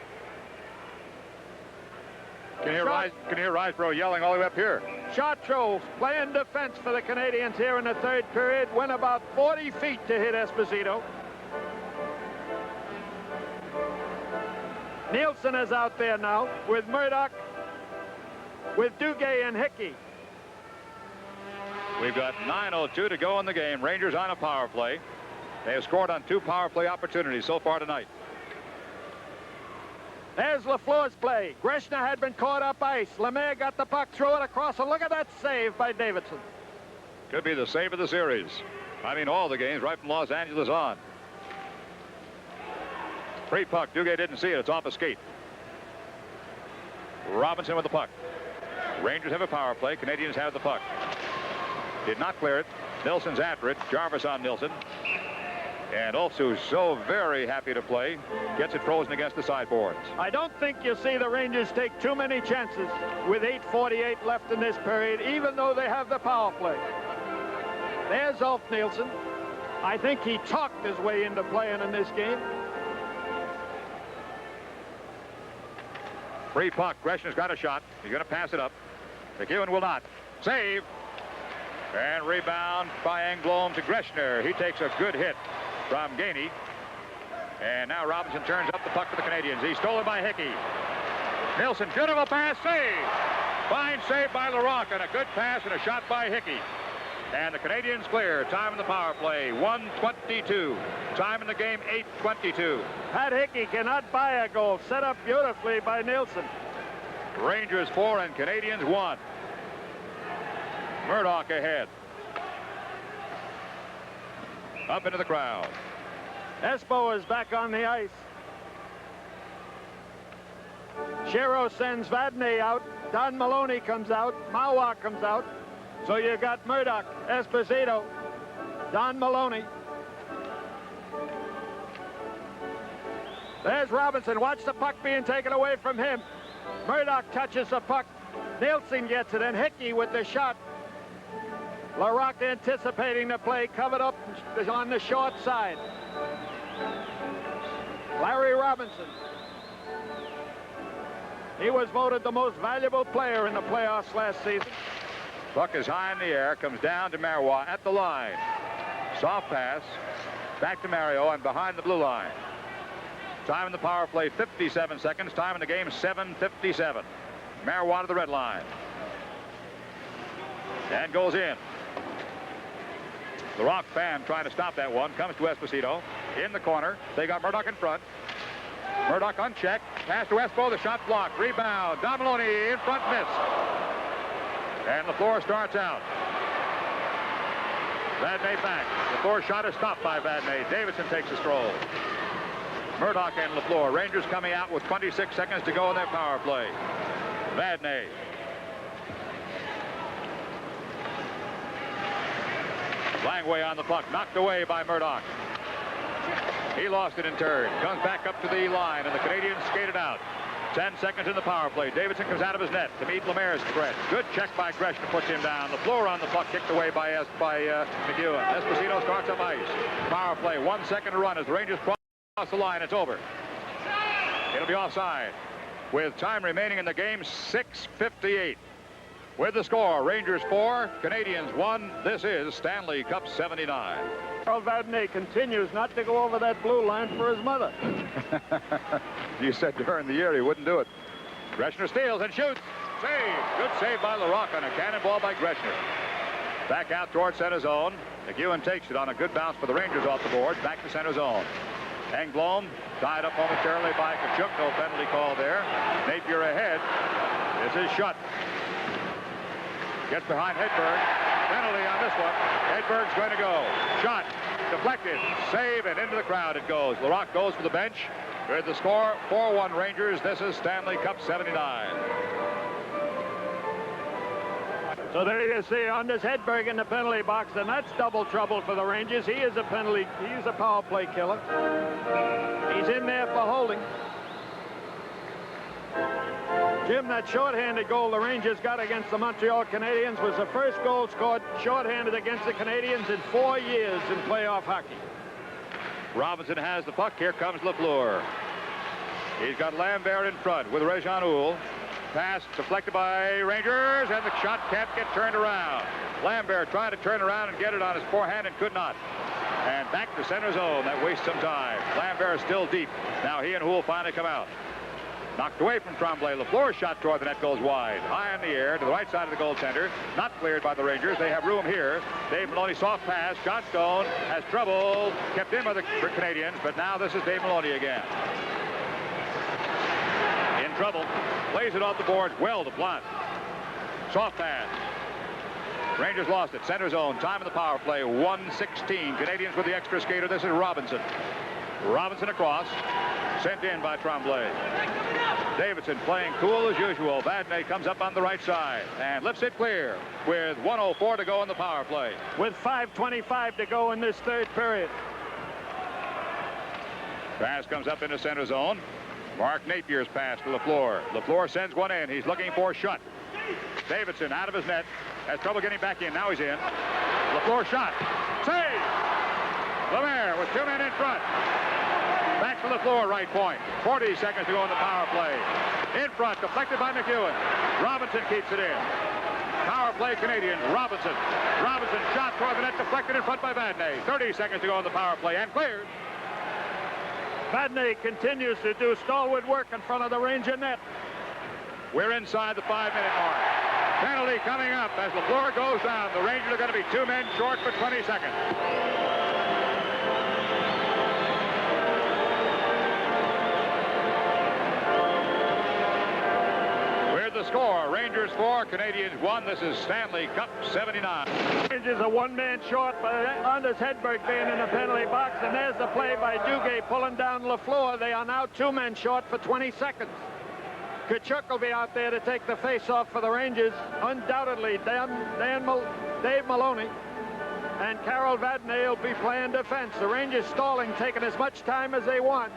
Can hear Riseborough yelling all the way up here. Chartrand playing defense for the Canadians here in the third period. Went about 40 feet to hit Esposito. Nielsen is out there now with Murdoch, with Duguay and Hickey. We've got 9:02 to go in the game. Rangers on a power play. They have scored on 2 power play opportunities so far tonight. There's LaFleur's play. Greshner had been caught up ice. Lemaire got the puck, threw it across, and look at that save by Davidson. Could be the save of the series. I mean, all the games right from Los Angeles on. Free puck. Duguay didn't see it. It's off a skate. Robinson with the puck. Rangers have a power play. Canadians have the puck. Did not clear it. Nilsson's after it. Jarvis on Nilsson. And Ulfs, who's so very happy to play, gets it frozen against the sideboards. I don't think you'll see the Rangers take too many chances with 8:48 left in this period, even though they have the power play. There's Ulf Nilsson. I think he talked his way into playing in this game. Free puck. Greshner's got a shot. He's going to pass it up. McEwen will not. Save. And rebound by Engblom to Greshner. He takes a good hit from Gainey. And now Robinson turns up the puck for the Canadians. He's stolen by Hickey. Nilsson, beautiful pass, save. Fine save by LaRock, and a good pass and a shot by Hickey. And the Canadians clear. Time in the power play, 1:22. Time in the game, 8:22. Pat Hickey cannot buy a goal. Set up beautifully by Nilsson. Rangers 4 and Canadians 1. Murdoch ahead. Up into the crowd. Espo is back on the ice. Shero sends Vadnais out. Don Maloney comes out. Mawa comes out. So you got Murdoch, Esposito, Don Maloney. There's Robinson. Watch the puck being taken away from him. Murdoch touches the puck. Nilsson gets it, and Hickey with the shot. LaRock anticipating the play, covered up on the short side. Larry Robinson. He was voted the most valuable player in the playoffs last season. Puck is high in the air, comes down to Marois at the line. Soft pass, back to Mario and behind the blue line. Time in the power play, 57 seconds. Time in the game, 7:57. Marois to the red line. And goes in. The Rock fan trying to stop that one. Comes to Esposito. In the corner. They got Murdoch in front. Murdoch unchecked. Pass to Espo. The shot blocked. Rebound. Don Maloney in front. Missed. And LaFleur starts out. Vadnais back. LaFleur's shot is stopped by Vadnais. Davidson takes a stroll. Murdoch and LaFleur. Rangers coming out with 26 seconds to go in their power play. Vadnais. Langway on the puck. Knocked away by Murdoch. He lost it in turn. Comes back up to the line, and the Canadiens skated out. 10 seconds in the power play. Davidson comes out of his net to meet Lemaire's threat. Good check by Gresham, puts him down. LaFleur on the puck, kicked away by McEwen. Esposito starts up ice. Power play, 1 second to run as the Rangers cross the line. It's over. It'll be offside. With time remaining in the game, 6:58. With the score, Rangers 4, Canadiens 1. This is Stanley Cup 79. Carl Vadnais continues not to go over that blue line for his mother. You said during the year he wouldn't do it. Greshner steals and shoots. Save. Good save by LaRocque on a cannonball by Greshner. Back out towards center zone. McEwen takes it on a good bounce for the Rangers off the board. Back to center zone. Engblom tied up momentarily by Tkachuk. No penalty call there. Napier ahead. This is Schutt. Gets behind Hedberg. Penalty on this one. Hedberg's going to go. Shot. Deflected. Save, and into the crowd it goes. LaRocque goes for the bench. With the score, 4-1 Rangers. This is Stanley Cup 79. So there you see Anders Hedberg in the penalty box, and that's double trouble for the Rangers. He is a power play killer. He's in there for holding. Jim, that shorthanded goal the Rangers got against the Montreal Canadiens was the first goal scored shorthanded against the Canadiens in 4 years in playoff hockey. Robinson has the puck. Here comes LaFleur. He's got Lambert in front with Réjean Houle. Pass deflected by Rangers, and the shot can't get turned around. Lambert tried to turn around and get it on his forehand and could not. And back to center zone. That wastes some time. Lambert is still deep. Now he and Houle finally come out. Knocked away from Tremblay. LaFleur's shot toward the net goes wide. High in the air to the right side of the goaltender. Not cleared by the Rangers. They have room here. Dave Maloney, soft pass. Johnstone has trouble. Kept in by the Canadiens, but now this is Dave Maloney again. In trouble. Plays it off the boards. Well to Blunt. Soft pass. Rangers lost it. Center zone. Time in the power play. 1:16. Canadiens with the extra skater. This is Robinson. Robinson across. Sent in by Tremblay. Davidson playing cool as usual. Vadnais comes up on the right side and lifts it clear with 1:04 to go in the power play. With 5:25 to go in this third period. Pass comes up into center zone. Mark Napier's pass to LaFleur. LaFleur sends one in. He's looking for Schutt. Davidson out of his net. Has trouble getting back in. Now he's in. LaFleur shot. Save! Lemaire with 2 men in front. Back to LaFleur, right point. 40 seconds to go in the power play. In front, deflected by McEwen. Robinson keeps it in. Power play Canadiens. Robinson. Robinson shot toward the net, deflected in front by Vadnais. 30 seconds to go in the power play, and cleared. Vadnais continues to do stalwart work in front of the Ranger net. We're inside the 5-minute mark. Penalty coming up as LaFleur goes down. The Rangers are going to be 2 men short for 20 seconds. The score, Rangers 4, Canadiens 1. This is Stanley Cup 79. Rangers a 1-man short by Anders Hedberg being in the penalty box, and there's the play by Duguay pulling down LaFleur. They are now 2 men short for 20 seconds. Tkachuk will be out there to take the face-off for the Rangers. Undoubtedly, Dave Maloney and Carol Vadnais will be playing defense. The Rangers stalling, taking as much time as they want.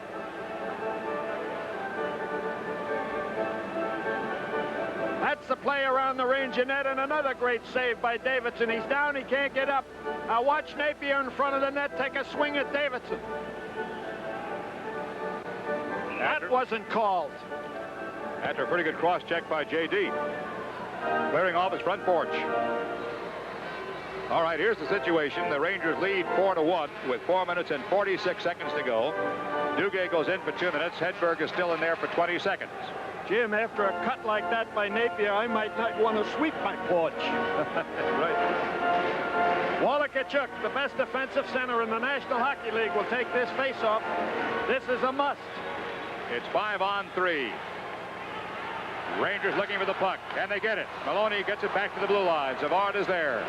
That's the play around the Ranger net, and another great save by Davidson. He's down, he can't get up. Now watch Napier in front of the net take a swing at Davidson. That wasn't called. After a pretty good cross check by J.D. Clearing off his front porch. All right, here's the situation. The Rangers lead 4-1 with 4 minutes and 46 seconds to go. Duguay goes in for 2 minutes. Hedberg is still in there for 20 seconds. Jim, after a cut like that by Napier, I might not want to sweep my porch. Right. Walla Tkachuk, the best defensive center in the National Hockey League, will take this faceoff. This is a must. It's 5-on-3. Rangers looking for the puck. Can they get it? Maloney gets it back to the blue line. Savard is there.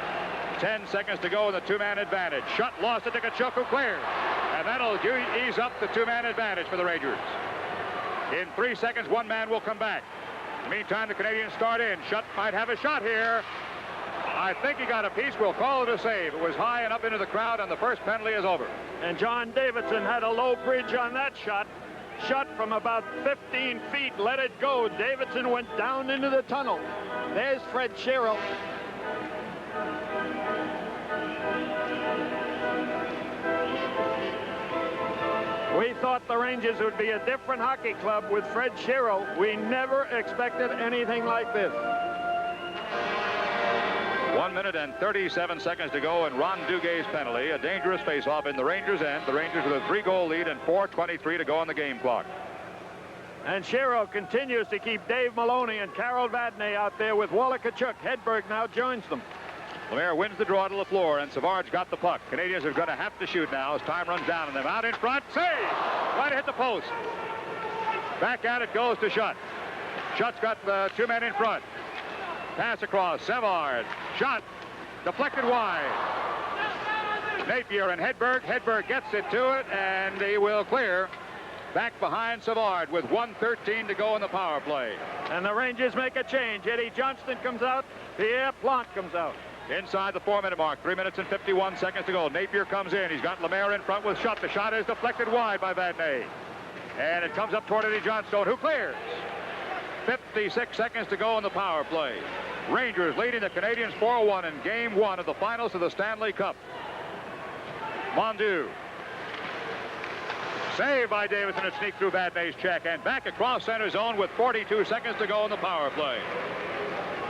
10 seconds to go in the two-man advantage. Shot lost it to Tkachuk, who clears. And that'll ease up the two-man advantage for the Rangers. In 3 seconds, one man will come back. In the meantime, the Canadiens start in. Shutt might have a shot here. I think he got a piece. We'll call it a save. It was high and up into the crowd, and the first penalty is over. And John Davidson had a low bridge on that shot. Shot from about 15 feet, let it go. Davidson went down into the tunnel. There's Fred Sherrill. We thought the Rangers would be a different hockey club with Fred Sherrill. We never expected anything like this. 1 minute and 37 seconds to go, and Ron Duguay's penalty, a dangerous face-off in the Rangers' end. The Rangers with a 3-goal lead and 4:23 to go on the game clock. And Sherrill continues to keep Dave Maloney and Carol Vadnais out there with Walla Tkachuk. Hedberg now joins them. Lemaire wins the draw to the floor, and Savard's got the puck. Canadians are going to have to shoot now as time runs down on them. Out in front, save! Right to hit the post. Back at it goes to Shutt. Shutt's got the two men in front. Pass across, Savard. Shot, deflected wide. Napier and Hedberg. Hedberg gets it to it, and he will clear. Back behind Savard with 1:13 to go in the power play. And the Rangers make a change. Eddie Johnston comes out. Pierre Plante comes out. Inside the 4-minute mark, 3 minutes and 51 seconds to go. Napier comes in. He's got Lemaire in front with Shutt. The shot is deflected wide by Vadnais. And it comes up toward Eddie Johnstone, who clears. 56 seconds to go in the power play. Rangers leading the Canadiens 4-1 in Game 1 of the finals of the Stanley Cup. Mondu. Saved by Davidson and sneaked through Vadnais' check, and back across center zone with 42 seconds to go in the power play.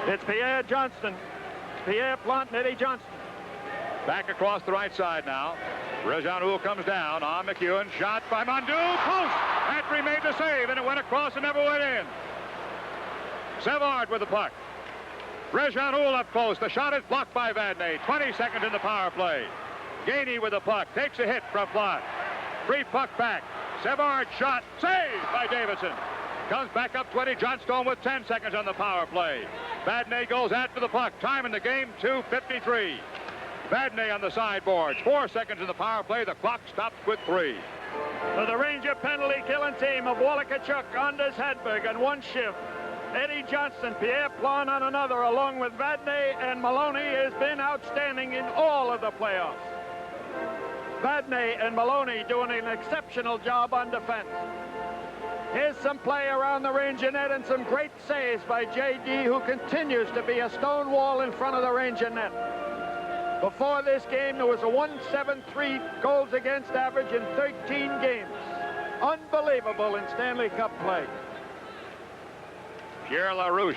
It's Pierre Johnston. Pierre Plante and Eddie Johnston. Back across the right side now. Rejean comes down on McEwen. Shot by Mondu. Post! Antry made the save, and it went across and never went in. Savard with the puck. Rejean up close. The shot is blocked by Vadnais. 20 seconds in the power play. Gainey with the puck. Takes a hit from Plante. Free puck back. Savard shot. Saved by Davidson. Comes back up 20. Johnstone with 10 seconds on the power play. Vadnais goes after the puck. Time in the game, 2:53. Vadnais on the sideboards. 4 seconds in the power play. The clock stops with 3. For the Ranger penalty killing team of Walla Tkachuk, Anders Hedberg on one shift. Eddie Johnston, Pierre Plante on another, along with Vadnais and Maloney, has been outstanding in all of the playoffs. Vadnais and Maloney doing an exceptional job on defense. Here's some play around the Ranger net and some great saves by J.D., who continues to be a stone wall in front of the Ranger net. Before this game, there was a 1.73 goals against average in 13 games. Unbelievable in Stanley Cup play. Pierre LaRouche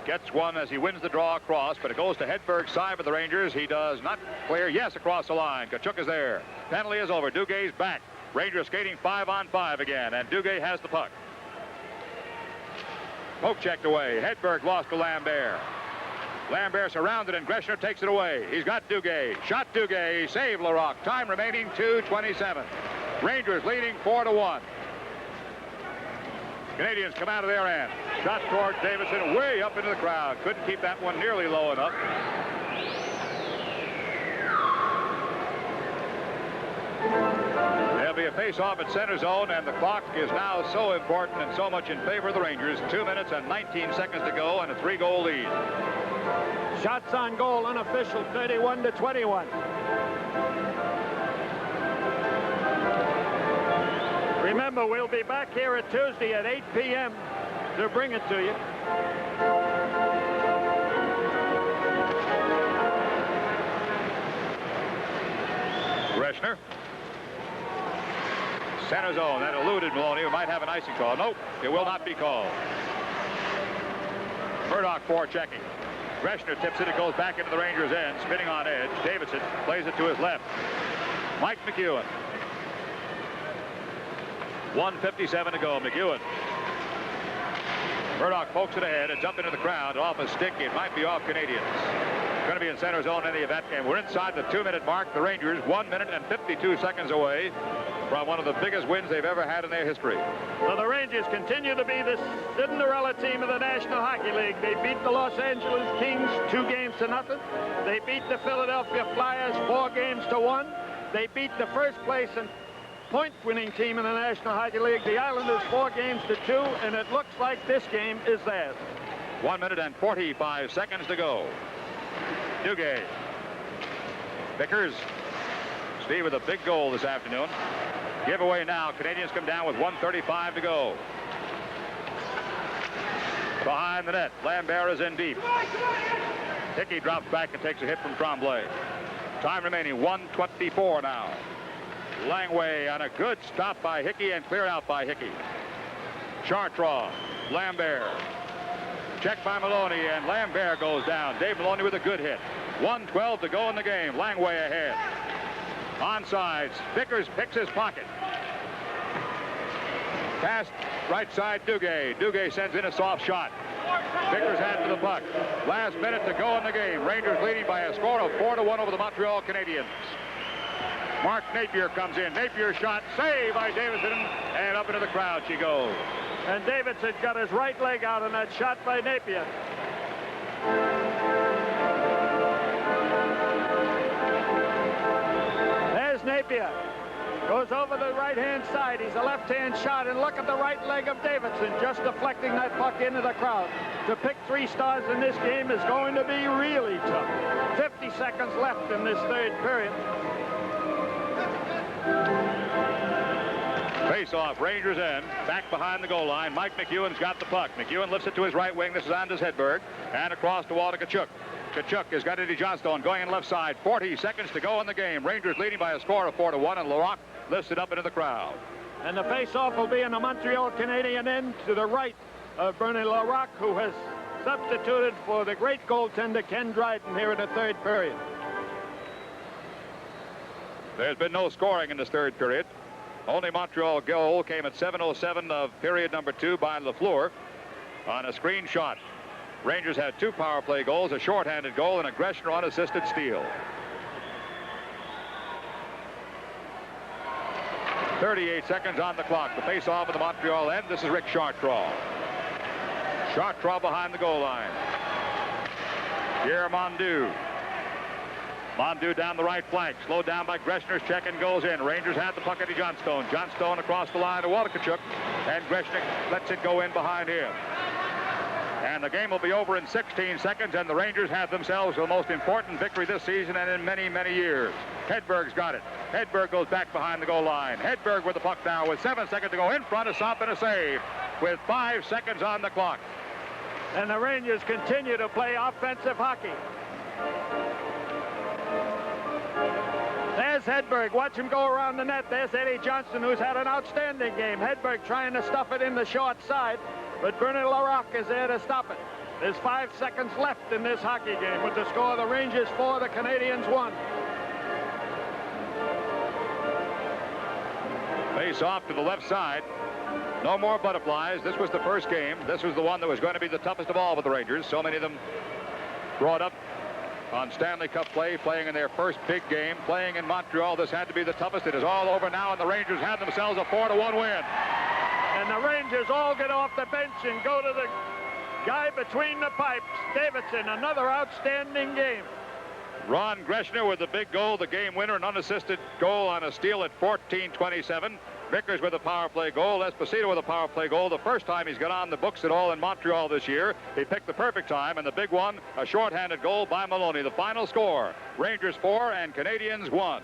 gets one as he wins the draw across, but it goes to Hedberg's side for the Rangers. He does not clear. Yes, across the line. Tkachuk is there. Penalty is over. Duguay's back. Rangers skating 5-on-5 again, and Duguay has the puck. Poke checked away. Hedberg lost to Lambert. Lambert surrounded, and Greshner takes it away. He's got Duguay. Shot Duguay. Save Larocque. Time remaining 2:27. Rangers leading 4-1. Canadians come out of their end. Shot toward Davidson, way up into the crowd. Couldn't keep that one nearly low enough. There'll be a face-off at center zone, and the clock is now so important and so much in favor of the Rangers. 2 minutes and 19 seconds to go, and a 3-goal lead. Shots on goal, unofficial, 31-21. Remember, we'll be back here at Tuesday at 8 p.m. to bring it to you. Greshner. Center zone. That eluded Maloney, who might have an icing call. Nope, it will not be called. Murdoch forechecking. Greshner tips it. It goes back into the Rangers' end, spinning on edge. Davidson plays it to his left. Mike McEwen. 1:57 to go. McEwen. Murdoch pokes it ahead. It's up into the crowd. Off a stick. It might be off Canadians. Going to be in center zone in any event. And we're inside the 2-minute mark. The Rangers 1 minute and 52 seconds away from one of the biggest wins they've ever had in their history. Well, the Rangers continue to be the Cinderella team of the National Hockey League. They beat the Los Angeles Kings 2-0. They beat the Philadelphia Flyers 4-1. They beat the first place and point-winning team in the National Hockey League, the Islanders, 4-2, and it looks like this game is theirs. 1 minute and 45 seconds to go. Duguay. Vickers. Steve with a big goal this afternoon. Giveaway now. Canadians come down with 1:35 to go. Behind the net. Lambert is in deep. Hickey drops back and takes a hit from Tremblay. Time remaining 1:24 now. Langway on a good stop by Hickey and cleared out by Hickey. Chartrand. Lambert. Checked by Maloney, and Lambert goes down. Dave Maloney with a good hit. 1:12 to go in the game. Langway ahead. Onsides. Vickers picks his pocket. Pass right side Duguay. Duguay sends in a soft shot. Vickers had to the puck. Last minute to go in the game. Rangers leading by a score of 4-1 over the Montreal Canadiens. Mark Napier comes in. Napier shot. Save by Davidson. And up into the crowd she goes. And Davidson got his right leg out on that shot by Napier. There's Napier. Goes over the right-hand side. He's a left-hand shot. And look at the right leg of Davidson, just deflecting that puck into the crowd. To pick 3 stars in this game is going to be really tough. 50 seconds left in this third period. Face-off, Rangers end. Back behind the goal line. Mike McEwen's got the puck. McEwen lifts it to his right wing. This is Anders Hedberg. And across the wall to Tkachuk. Tkachuk has got Eddie Johnstone going in left side. 40 seconds to go in the game. Rangers leading by a score of 4-1, and Larocque lifts it up into the crowd. And the face-off will be in the Montreal Canadiens end to the right of Bernie Larocque, who has substituted for the great goaltender Ken Dryden here in the third period. There's been no scoring in this third period. Only Montreal goal came at 7:07 of period number 2 by Lafleur on a screen shot. Rangers had 2 power play goals, a shorthanded goal, and a Greshner unassisted steal. 38 seconds on the clock. The face-off of the Montreal end. This is Rick Chartrand. Chartrand behind the goal line. Pierre Mondu. Mondu down the right flank. Slowed down by Greshner's check and goes in. Rangers had the puck, Eddie Johnstone. Johnstone across the line to Tkachuk. And Greshner lets it go in behind him. And the game will be over in 16 seconds, and the Rangers have themselves the most important victory this season and in many, many years. Hedberg's got it. Hedberg goes back behind the goal line. Hedberg with the puck now with 7 seconds to go in front, a stop and a save with 5 seconds on the clock. And the Rangers continue to play offensive hockey. There's Hedberg. Watch him go around the net. There's Eddie Johnson, who's had an outstanding game. Hedberg trying to stuff it in the short side, but Bernie Larocque is there to stop it. There's 5 seconds left in this hockey game with the score: the Rangers 4, the Canadiens 1. Face off to the left side. No more butterflies. This was the first game. This was the one that was going to be the toughest of all with the Rangers. So many of them brought up on Stanley Cup play, playing in their first big game, playing in Montreal. This had to be the toughest. It is all over now, and the Rangers have themselves a 4-1 win. And the Rangers all get off the bench and go to the guy between the pipes, Davidson. Another outstanding game. Ron Greshner with the big goal, the game winner, an unassisted goal on a steal at 14:27. Vickers with a power play goal. Esposito with a power play goal. The first time he's got on the books at all in Montreal this year. He picked the perfect time, and the big one, a shorthanded goal by Maloney. The final score, Rangers 4 and Canadiens 1.